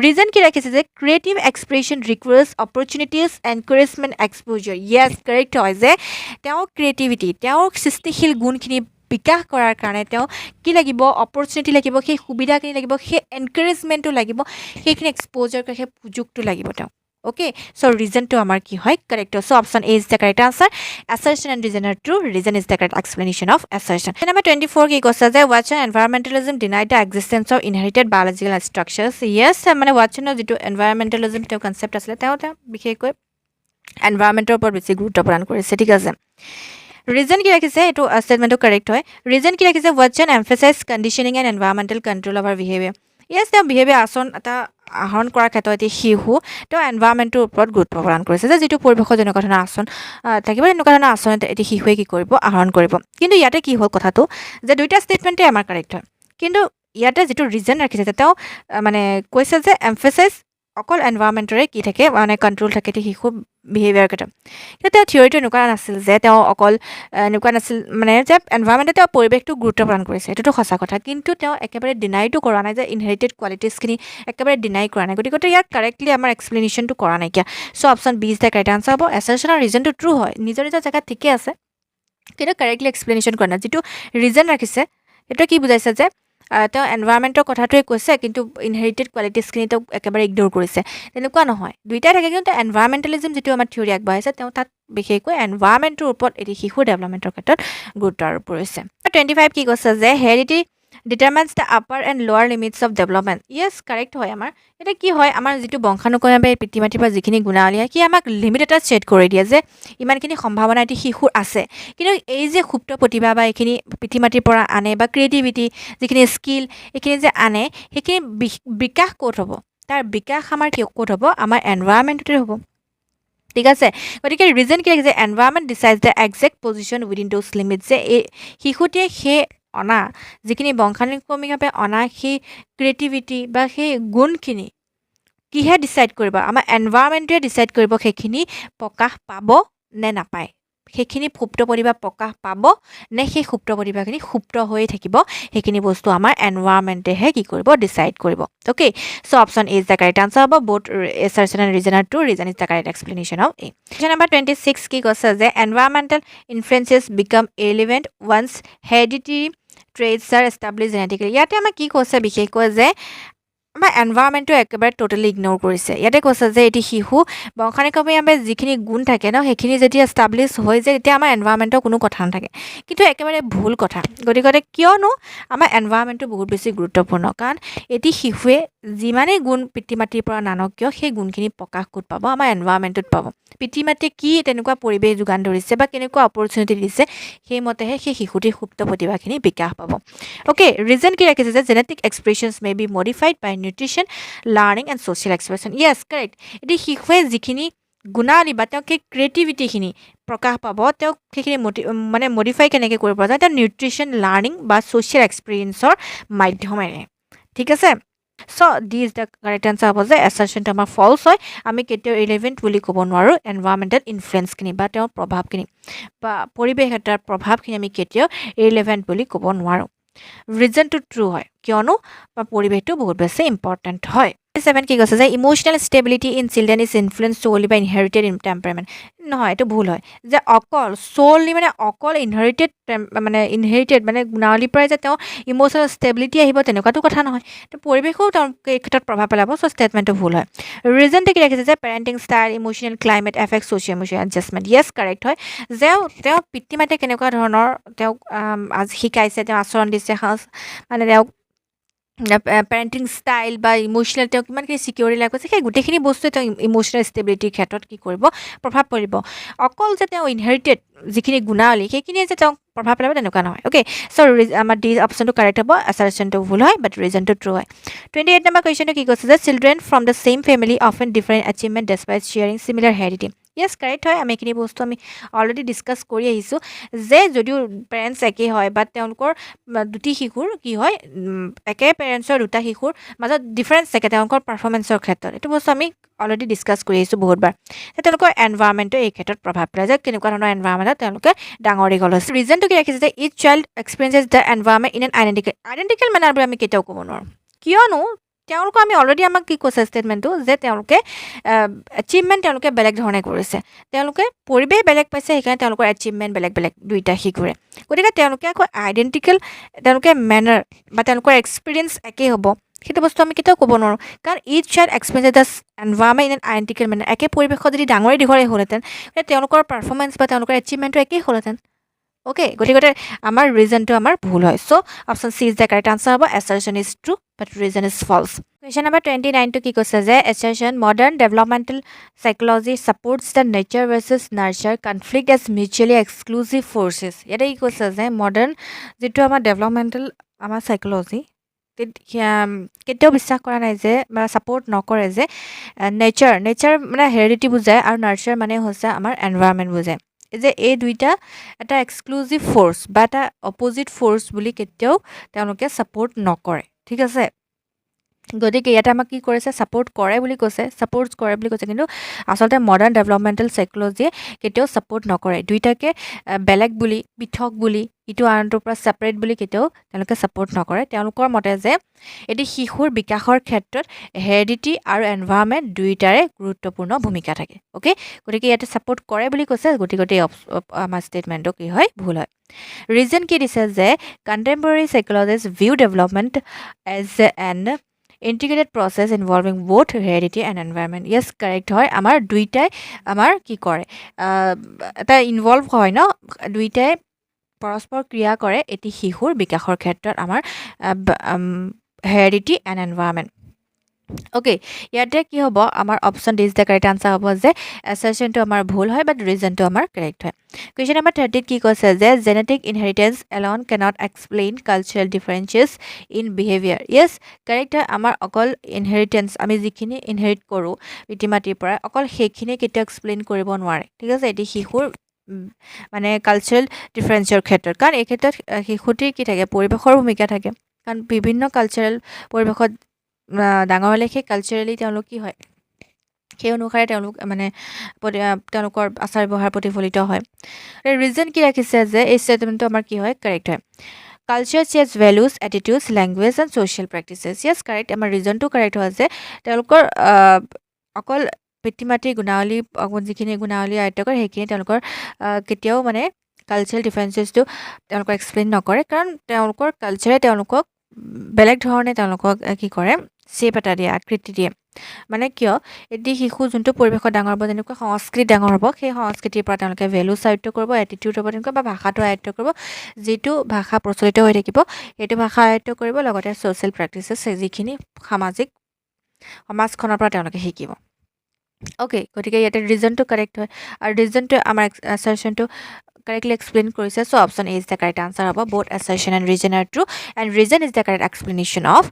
ৰিজন কি ৰাখিছে যে creative expression requires opportunities encouragement exposure. Yes correct হয় যে তেওঁৰ ক্ৰিয়েটিভিটি, তেওঁৰ সৃষ্টিশীল গুণখিনি বিকাশ কৰাৰ কাৰণে তেওঁ কি লাগিব, অপৰচুনিটি লাগিব, সেই সুবিধাখিনি লাগিব, সেই এনকাৰেজমেণ্টটো লাগিব, সেইখিনি এক্সপ'জাৰ কৰা সেই সুযোগটো লাগিব তেওঁ। অ'কে, চ' ৰিজনটো আমাৰ কি হয়, কাৰেক্ট হয়। So' option A is the correct answer. Assertion and reason are true. Reason is the correct explanation of assertion. Number 24 কি কৈছে যে Watson environmentalism denied the existence of inherited biological structures. Yes, মানে Watsonৰ যিটো environmentalism তেওঁ কনচেপ্ট আছিলে তেওঁ বিশেষকৈ এনভাইৰনমেণ্টৰ ওপৰত বেছি গুৰুত্ব প্ৰদান কৰিছে, ঠিক আছে। ৰিজন কি ৰাখিছে, এইটো ষ্টেটমেণ্টটো কাৰেক্ট হয়। ৰিজন কি ৰাখিছে, Watson emphasized conditioning and environmental control of our behavior. Yes, তেওঁ বিহেভিয়াৰ আচৰণ এটা আহৰণ কৰাৰ ক্ষেত্ৰত এটি শিশু তেওঁ এনভাইৰনমেণ্টৰ ওপৰত গুৰুত্ব প্ৰদান কৰিছে, যে যিটো পৰিৱেশত যেনেকুৱা ধৰণৰ আচৰণ থাকিব তেনেকুৱা ধৰণৰ আচৰণ এটি শিশুৱে কি কৰিব, আহৰণ কৰিব। কিন্তু ইয়াতে কি হ'ল কথাটো যে দুইটা ষ্টেটমেণ্টে আমাৰ কাৰেক্ট হয়, কিন্তু ইয়াতে যিটো ৰিজন ৰাখিছে তেওঁ মানে কৈছে যে এমফেচাইজ অকল এনভাইৰনমেণ্টৰে কি থাকে, মানে কণ্ট্ৰল থাকে এটি শিশু বিহেভিয়াৰ ক্ষেত্ৰত। কিন্তু তেওঁ থিয়ৰিটো এনেকুৱা নাছিল যে তেওঁ অকল এনেকুৱা নাছিল মানে যে এনভাইৰনমেণ্টে তেওঁ পৰিৱেশটো গুৰুত্ব প্ৰদান কৰিছে, এইটোতো সঁচা কথা। কিন্তু তেওঁ একেবাৰে ডিনাইটো কৰা নাই যে ইনহেৰিটেড কোৱালিটিজখিনি একেবাৰে ডিনাই কৰা নাই, গতিকে ইয়াক কাৰেক্টলি আমাৰ এক্সপ্লেনেশ্যনটো কৰা নাইকিয়া। So' option B is the correct answer হ'ব। এছাৰশ্যনৰ ৰিজনটো ট্ৰু হয়, নিজৰ নিজৰ জেগাত ঠিকে আছে, কিন্তু কাৰেক্টলি এক্সপ্লেনেশ্যন কৰা নাই। যিটো ৰিজন ৰাখিছে সেইটো কি বুজাইছে যে তেওঁ এনভাইৰনমেণ্টৰ কথাটোৱে কৈছে, কিন্তু ইনহেৰিটেড কোৱালিটিজখিনি তেওঁ একেবাৰে ইগন'ৰ কৰিছে, তেনেকুৱা নহয়, দুইটাই থাকে। কিন্তু এনভাইৰনমেণ্টেলিজম যিটো আমাৰ থিয়ৰি আগবঢ়াইছে তেওঁ তাত বিশেষকৈ এনভাইৰনমেণ্টৰ ওপৰত এটি শিশুৰ ডেভেলপমেণ্টৰ ক্ষেত্ৰত গুৰুত্ব আৰোপ কৰিছে। 25 কি কৈছে যে হেৰিডিটি ডিটাৰমাইন্স দ্য আপাৰ এণ্ড লোৱাৰ limits of development. Yes correct হয়। আমাৰ এতিয়া কি হয়, আমাৰ যিটো বংশানুক্ৰমে পিতৃ মাতৃৰ পৰা যিখিনি গুণাৱলী হয় সি আমাক লিমিট এটা ছেট কৰি দিয়ে যে ইমানখিনি সম্ভাৱনা এটি শিশুৰ আছে, কিন্তু এই যে সুপ্ত প্ৰতিভা বা এইখিনি পিতৃ মাতৃৰ পৰা আনে বা ক্ৰিয়েটিভিটি যিখিনি স্কিল এইখিনি যে আনে সেইখিনি বিকাশ ক'ত হ'ব, তাৰ বিকাশ আমাৰ ক'ত হ'ব, আমাৰ এনভাইৰনমেণ্টতে হ'ব, ঠিক আছে। গতিকে ৰিজন কি ৰাখিছে, environment decides the exact position within those limits, যে এই শিশুটিয়ে সেই অনা যিখিনি বংশানুক্ৰমিকভাৱে অনা সেই ক্ৰিয়েটিভিটি বা সেই গুণখিনি কিহে ডিচাইড কৰিব, আমাৰ এনভাইৰনমেণ্টটোৱে ডিচাইড কৰিব সেইখিনি প্ৰকাশ পাব নে নাপায়, সেইখিনি সুপ্ত প্ৰতিভা প্ৰকাশ পাব নে সেই সুপ্ত প্ৰতিভাখিনি সুপ্ত হৈয়ে থাকিব, সেইখিনি বস্তু আমাৰ এনভাইৰনমেণ্টেহে কি কৰিব, ডিচাইড কৰিব। Okay, so' option A is the correct answer হ'ব। Both assertion and reason are true. Reason is the correct explanation of A. Question number 26 কি কৈছে যে environmental influences become irrelevant once heredity traits are establish genetically. ইয়াতে আমাৰ কি কৈছে বিশেষকৈ যে আমাৰ এনভাইৰনমেণ্টটো একেবাৰে ট'টেলি ইগন'ৰ কৰিছে। ইয়াতে কৈছে যে এটি শিশু বংশানুক্ৰমিকভাৱে যিখিনি গুণ থাকে ন সেইখিনি যেতিয়া এষ্টাব্লিছ হৈ যায় তেতিয়া আমাৰ এনভাইৰনমেণ্টৰ কোনো কথা নাথাকে, কিন্তু একেবাৰে ভুল কথা। গতিকে কিয়নো আমাৰ এনভাইৰনমেণ্টটো বহুত বেছি গুৰুত্বপূৰ্ণ, কাৰণ এটি শিশুৱে যিমানেই গুণ পিতৃ মাতৃৰ পৰা নানক কিয় সেই গুণখিনি প্ৰকাশ ক'ত পাব, আমাৰ এনভাইৰনমেণ্টত পাব। পিতৃ মাতৃয়ে কি তেনেকুৱা পৰিৱেশ যোগান ধৰিছে বা কেনেকুৱা অপৰচুনিটি দিছে সেইমতেহে সেই শিশুটিৰ সুপ্ত প্ৰতিভাখিনি বিকাশ পাব। অ'কে, ৰিজন কি ৰাখিছে যে genetic expressions may be modified by nutrition learning and social expression. Yes correct. এটি শিশুৱে যিখিনি গুণাৱলী বা তেওঁক সেই ক্ৰিয়েটিভিটিখিনি প্ৰকাশ পাব, তেওঁক সেইখিনি মানে মডিফাই কেনেকৈ কৰিব পৰা যায়, তেওঁ নিউট্ৰিশ্যন লাৰ্ণিং বা ছ'চিয়েল এক্সপিৰিয়েঞ্চৰ মাধ্যমেৰে, ঠিক আছে। So' D is the correct answer হ'ব যে এছাৰশ্যনটো আমাৰ ফল্ছ হয়, আমি কেতিয়াও ইৰৰিলেভেণ্ট বুলি ক'ব নোৱাৰোঁ এনভাইৰনমেণ্টেল ইনফ্লুৱেঞ্চখিনি বা তেওঁৰ প্ৰভাৱখিনি বা পৰিৱেশ এটাৰ প্ৰভাৱখিনি আমি কেতিয়াও ইৰৰিলেভেণ্ট বুলি ক'ব নোৱাৰোঁ। ৰিজনটো ট্ৰু হয়, কিয়নো পৰিৱেশটো বহুত বেছি ইম্পৰ্টেণ্ট হয়। 7 কি কৈছে যে emotional stability in children is influence solely by inherited temperament. নহয়, এইটো ভুল হয় যে অকল ছ'লি মানে অকল ইনহেৰিটেড মানে গুণাৱলীৰ পৰাই যে তেওঁ ইম'চনেল ষ্টেবিলিটি আহিব তেনেকুৱাতো কথা নহয়, তো পৰিৱেশেও তেওঁ এই ক্ষেত্ৰত প্ৰভাৱ পেলাব। চ' ষ্টেটমেণ্টটো ভুল হয়। ৰিজনটো কি ৰাখিছে যে parenting style emotional climate affect social emotional adjustment. Yes correct হয় যে তেওঁ পিতৃ মাতৃয়ে কেনেকুৱা ধৰণৰ তেওঁক শিকাইছে, তেওঁ আচৰণ দিছে, মানে তেওঁক পেৰেণ্টিং ষ্টাইল বা ইম'চনেল তেওঁ কিমানখিনি চিকিউৰিটি লাভ কৰিছে সেই গোটেইখিনি বস্তুৱে তেওঁ ইম'চনেল ষ্টেবিলিটিৰ ক্ষেত্ৰত কি কৰিব প্ৰভাৱ পৰিব অকল যে তেওঁ ইনহেৰিটেড যিখিনি গুণাৱলী সেইখিনিয়ে যে তেওঁক প্ৰভাৱ পেলাব তেনেকুৱা নহয় অ'কে চ' আমাৰ ডি অপশ্যনটো কাৰেক্ট হ'ব এছাৰশ্যনটো ভুল হয় বাট ৰিজনটো ট্ৰু হয় 28 নম্বৰ কুৱেশ্যনটো কি কৈছে যে children from the same family often different achievement despite sharing similar heredity yes correct হয় আমি এইখিনি বস্তু আমি অলৰেডি ডিছকাছ কৰি আহিছোঁ যে যদিও পেৰেণ্টছ একেই হয় বাট তেওঁলোকৰ দুটি শিশুৰ কি হয় একে পেৰেণ্টছৰ দুটা শিশুৰ মাজত ডিফাৰেঞ্চ থাকে তেওঁলোকৰ পাৰফৰ্মেঞ্চৰ ক্ষেত্ৰত এইটো বস্তু আমি অলৰেডি ডিছকাছ কৰি আহিছোঁ বহুতবাৰ তেওঁলোকৰ এনভাইৰমেণ্টে এই ক্ষেত্ৰত প্ৰভাৱ পেলাই যে কেনেকুৱা ধৰণৰ এনভাইৰমেণ্টত তেওঁলোকে ডাঙৰ দীঘল হৈছে ৰিজনটো কি ৰাখিছে যে each child experiences the environment in an identical manner বুলি আমি কেতিয়াও ক'ব নোৱাৰোঁ কিয়নো তেওঁলোকৰ আমি অলৰেডি আমাক কি কৈছে ষ্টেটমেণ্টটো যে তেওঁলোকে এচিভমেণ্ট তেওঁলোকে বেলেগ ধৰণে কৰিছে তেওঁলোকে পৰিৱেশ বেলেগ পাইছে সেইকাৰণে তেওঁলোকৰ এচিভমেণ্ট বেলেগ বেলেগ দুইটা শিশুৰে গতিকে তেওঁলোকে আকৌ আইডেণ্টিকেল তেওঁলোকে মেনাৰ বা তেওঁলোকৰ এক্সপিৰিয়েঞ্চ একেই হ'ব সেইটো বস্তু আমি কেতিয়াও ক'ব নোৱাৰোঁ কাৰণ each child experience the environment in an identical manner একে পৰিৱেশত যদি ডাঙৰে দীঘৰে হ'লহেঁতেন তেওঁলোকৰ পাৰফৰ্মেঞ্চ বা তেওঁলোকৰ এচিভমেণ্টটো একেই হ'লহেঁতেন অ'কে গতিকে আমাৰ ৰিজনটো আমাৰ ভুল হয় so' option C is the correct answer হ'ব assertion is true but reason is false question number 29টো কি কৈছে যে assertion modern developmental psychology supports the nature versus nurture conflict as mutually exclusive forces ইয়াতে কি কৈছে যে মডাৰ্ণ যিটো আমাৰ ডেভেলপমেণ্টেল আমাৰ চাইক'লজি কেতিয়াও বিশ্বাস কৰা নাই যে বা ছাপৰ্ট নকৰে যে নেচাৰ মানে হেৰিডিটি বুজায় আৰু নাৰ্চাৰ মানে হৈছে আমাৰ এনভাইৰমেণ্ট বুজায় যে এই দুইটা এটা এক্সক্লুচিভ ফ'ৰ্চ বা এটা অপজিট ফ'ৰ্চ বুলি কেতিয়াও তেওঁলোকে ছাপৰ্ট নকৰে ঠিক আছে গতিকে ইয়াতে আমাক কি কৰিছে ছাপৰ্ট কৰে বুলি কৈছে কিন্তু আচলতে মডাৰ্ণ ডেভেলপমেণ্টেল চাইক'লজিয়ে কেতিয়াও ছাপৰ্ট নকৰে দুইটাকে বেলেগ বুলি পৃথক বুলি ইটো আনটোৰ পৰা ছেপাৰেট বুলি কেতিয়াও তেওঁলোকে ছাপৰ্ট নকৰে তেওঁলোকৰ মতে যে এটি শিশুৰ বিকাশৰ ক্ষেত্ৰত হেৰিডিটি আৰু এনভাইৰমেণ্ট দুয়োটাৰে গুৰুত্বপূৰ্ণ ভূমিকা থাকে অ'কে গতিকে ইয়াতে ছাপৰ্ট কৰে বুলি কৈছে গতিকে আমাৰ ষ্টেটমেণ্টটো কি হয় ভুল হয় ৰিজন কি দিছে যে contemporary psychologist view development as an integrated process involving both heredity and environment yes correct হয় আমাৰ দুইটাই আমাৰ কি কৰে এটা ইনভলভ হয় ন দুইটাই পৰস্পৰ ক্ৰিয়া কৰে এটি শিশুৰ বিকাশৰ ক্ষেত্ৰত আমাৰ হেৰিডিটি এণ্ড এনভাইৰমেণ্ট অ'কে ইয়াতে কি হ'ব আমাৰ option D is the correct answer হ'ব যে এছাৰশ্যনটো আমাৰ ভুল হয় বাট ৰিজনটো আমাৰ কাৰেক্ট হয় কুৱেশ্যন নম্বৰ 30ত কি কৈছে যে genetic inheritance Elon cannot explain cultural differences in behaviour Yes correct হয় আমাৰ অকল ইনহেৰিটেঞ্চ আমি যিখিনি ইনহেৰিট কৰোঁ পিতৃ মাতৃৰ পৰা অকল সেইখিনি কেতিয়াও এক্সপ্লেইন কৰিব নোৱাৰে ঠিক আছে এটি শিশুৰ মানে কালচাৰেল ডিফাৰেঞ্চৰ ক্ষেত্ৰত কাৰণ এই ক্ষেত্ৰত শিশুটিৰ কি থাকে পৰিৱেশৰ ভূমিকা থাকে কাৰণ বিভিন্ন কালচাৰেল পৰিৱেশত ডাঙৰ হ'লে সেই কালচাৰেলি তেওঁলোক কি হয় সেই অনুসাৰে তেওঁলোক মানে তেওঁলোকৰ আচাৰ ব্যৱহাৰ প্ৰতিফলিত হয় ৰিজন কি ৰাখিছে যে এই ষ্টেটমেণ্টটো আমাৰ কি হয় কাৰেক্ট হয় culture change values attitudes language and social practices yes correct আমাৰ ৰিজনটো কাৰেক্ট হয় যে তেওঁলোকৰ অকল পিতৃ মাতৃৰ গুণাৱলী যিখিনি গুণাৱলী আয়ত্ব কৰে সেইখিনি তেওঁলোকৰ কেতিয়াও মানে কালচাৰেল ডিফাৰেঞ্চেছটো তেওঁলোকক এক্সপ্লেইন নকৰে কাৰণ তেওঁলোকৰ কালচাৰে তেওঁলোকক বেলেগ ধৰণে তেওঁলোকক কি কৰে শ্বেপ এটা দিয়ে আকৃতি দিয়ে মানে কিয় এটি শিশু যোনটো পৰিৱেশত ডাঙৰ হ'ব যেনেকুৱা সংস্কৃতি ডাঙৰ হ'ব সেই সংস্কৃতিৰ পৰা তেওঁলোকে ভেলুজ আয়ত্ব কৰিব এটিটিউড হ'ব তেনেকুৱা বা ভাষাটো আয়ত্ব কৰিব যিটো ভাষা প্ৰচলিত হৈ থাকিব সেইটো ভাষা আয়ত্ব কৰিব লগতে ছ'চিয়েল প্ৰেক্টিচেছ যিখিনি সামাজিক সমাজখনৰ পৰা তেওঁলোকে শিকিব অ'কে গতিকে ইয়াতে ৰিজনটো কাৰেক্ট হয় আৰু ৰিজনটো আমাৰ এছাৰশ্যনটো কাৰেক্টলি এক্সপ্লেইন কৰিছে so' option A is the correct answer হ'ব both assertion and reason are true and reason is the correct explanation of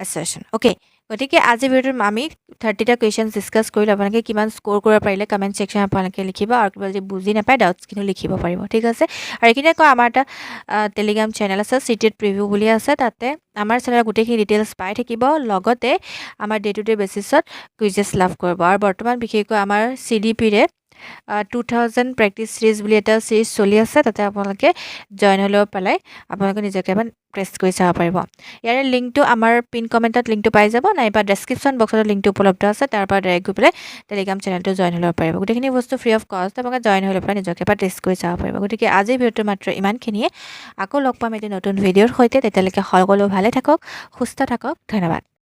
assertion okay গতিকে আজি ভিডিঅ'টোত আমি 30টা কুৱেশ্যন ডিছকাছ কৰিলোঁ আপোনালোকে কিমান স্ক'ৰ কৰিব পাৰিলে কমেণ্ট ছেকশ্যন আপোনালোকে লিখিব আৰু কিবা যদি বুজি নাপায় ডাউটছখিনি লিখিব পাৰিব ঠিক আছে আৰু এইখিনিয়ে কয় আমাৰ এটা টেলিগ্ৰাম চেনেল আছে চিটেড প্ৰিভিউ বুলি আছে তাতে আমাৰ চেনেলত গোটেইখিনি ডিটেইলছ পাই থাকিব লগতে আমাৰ ডে টু ডে বেচিছত কুইজেছ লাভ কৰিব আৰু বৰ্তমান বিশেষকৈ আমাৰ CDPৰে 2000 প্ৰেক্টিছ চিৰিজ বুলি এটা চিৰিজ চলি আছে তাতে আপোনালোকে জইন হ'লেও পেলাই আপোনালোকে নিজকে এবাৰ টেষ্ট কৰি চাব পাৰিব ইয়াৰে লিংকটো আমাৰ পিন কমেণ্টত লিংকটো পাই যাব নাইবা ডেছক্ৰিপশ্যন বক্সত লিংকটো উপলব্ধ আছে তাৰ পৰা ডাইৰেক্ট গৈ পেলাই টেলিগ্ৰাম চেনেলটো জইন হ'লেও পাৰিব গোটেইখিনি বস্তু ফ্ৰী অফ কষ্ট আপোনালোকে জইন হ'লে পেলাই নিজকে এবাৰ টেষ্ট কৰি চাব পাৰিব গতিকে আজিৰ ভিডিঅ'টো মাত্ৰ ইমানখিনিয়ে আকৌ লগ পাম এটি নতুন ভিডিঅ'ৰ সৈতে তেতিয়ালৈকে সকলো ভালে থাকক সুস্থ থাকক ধন্যবাদ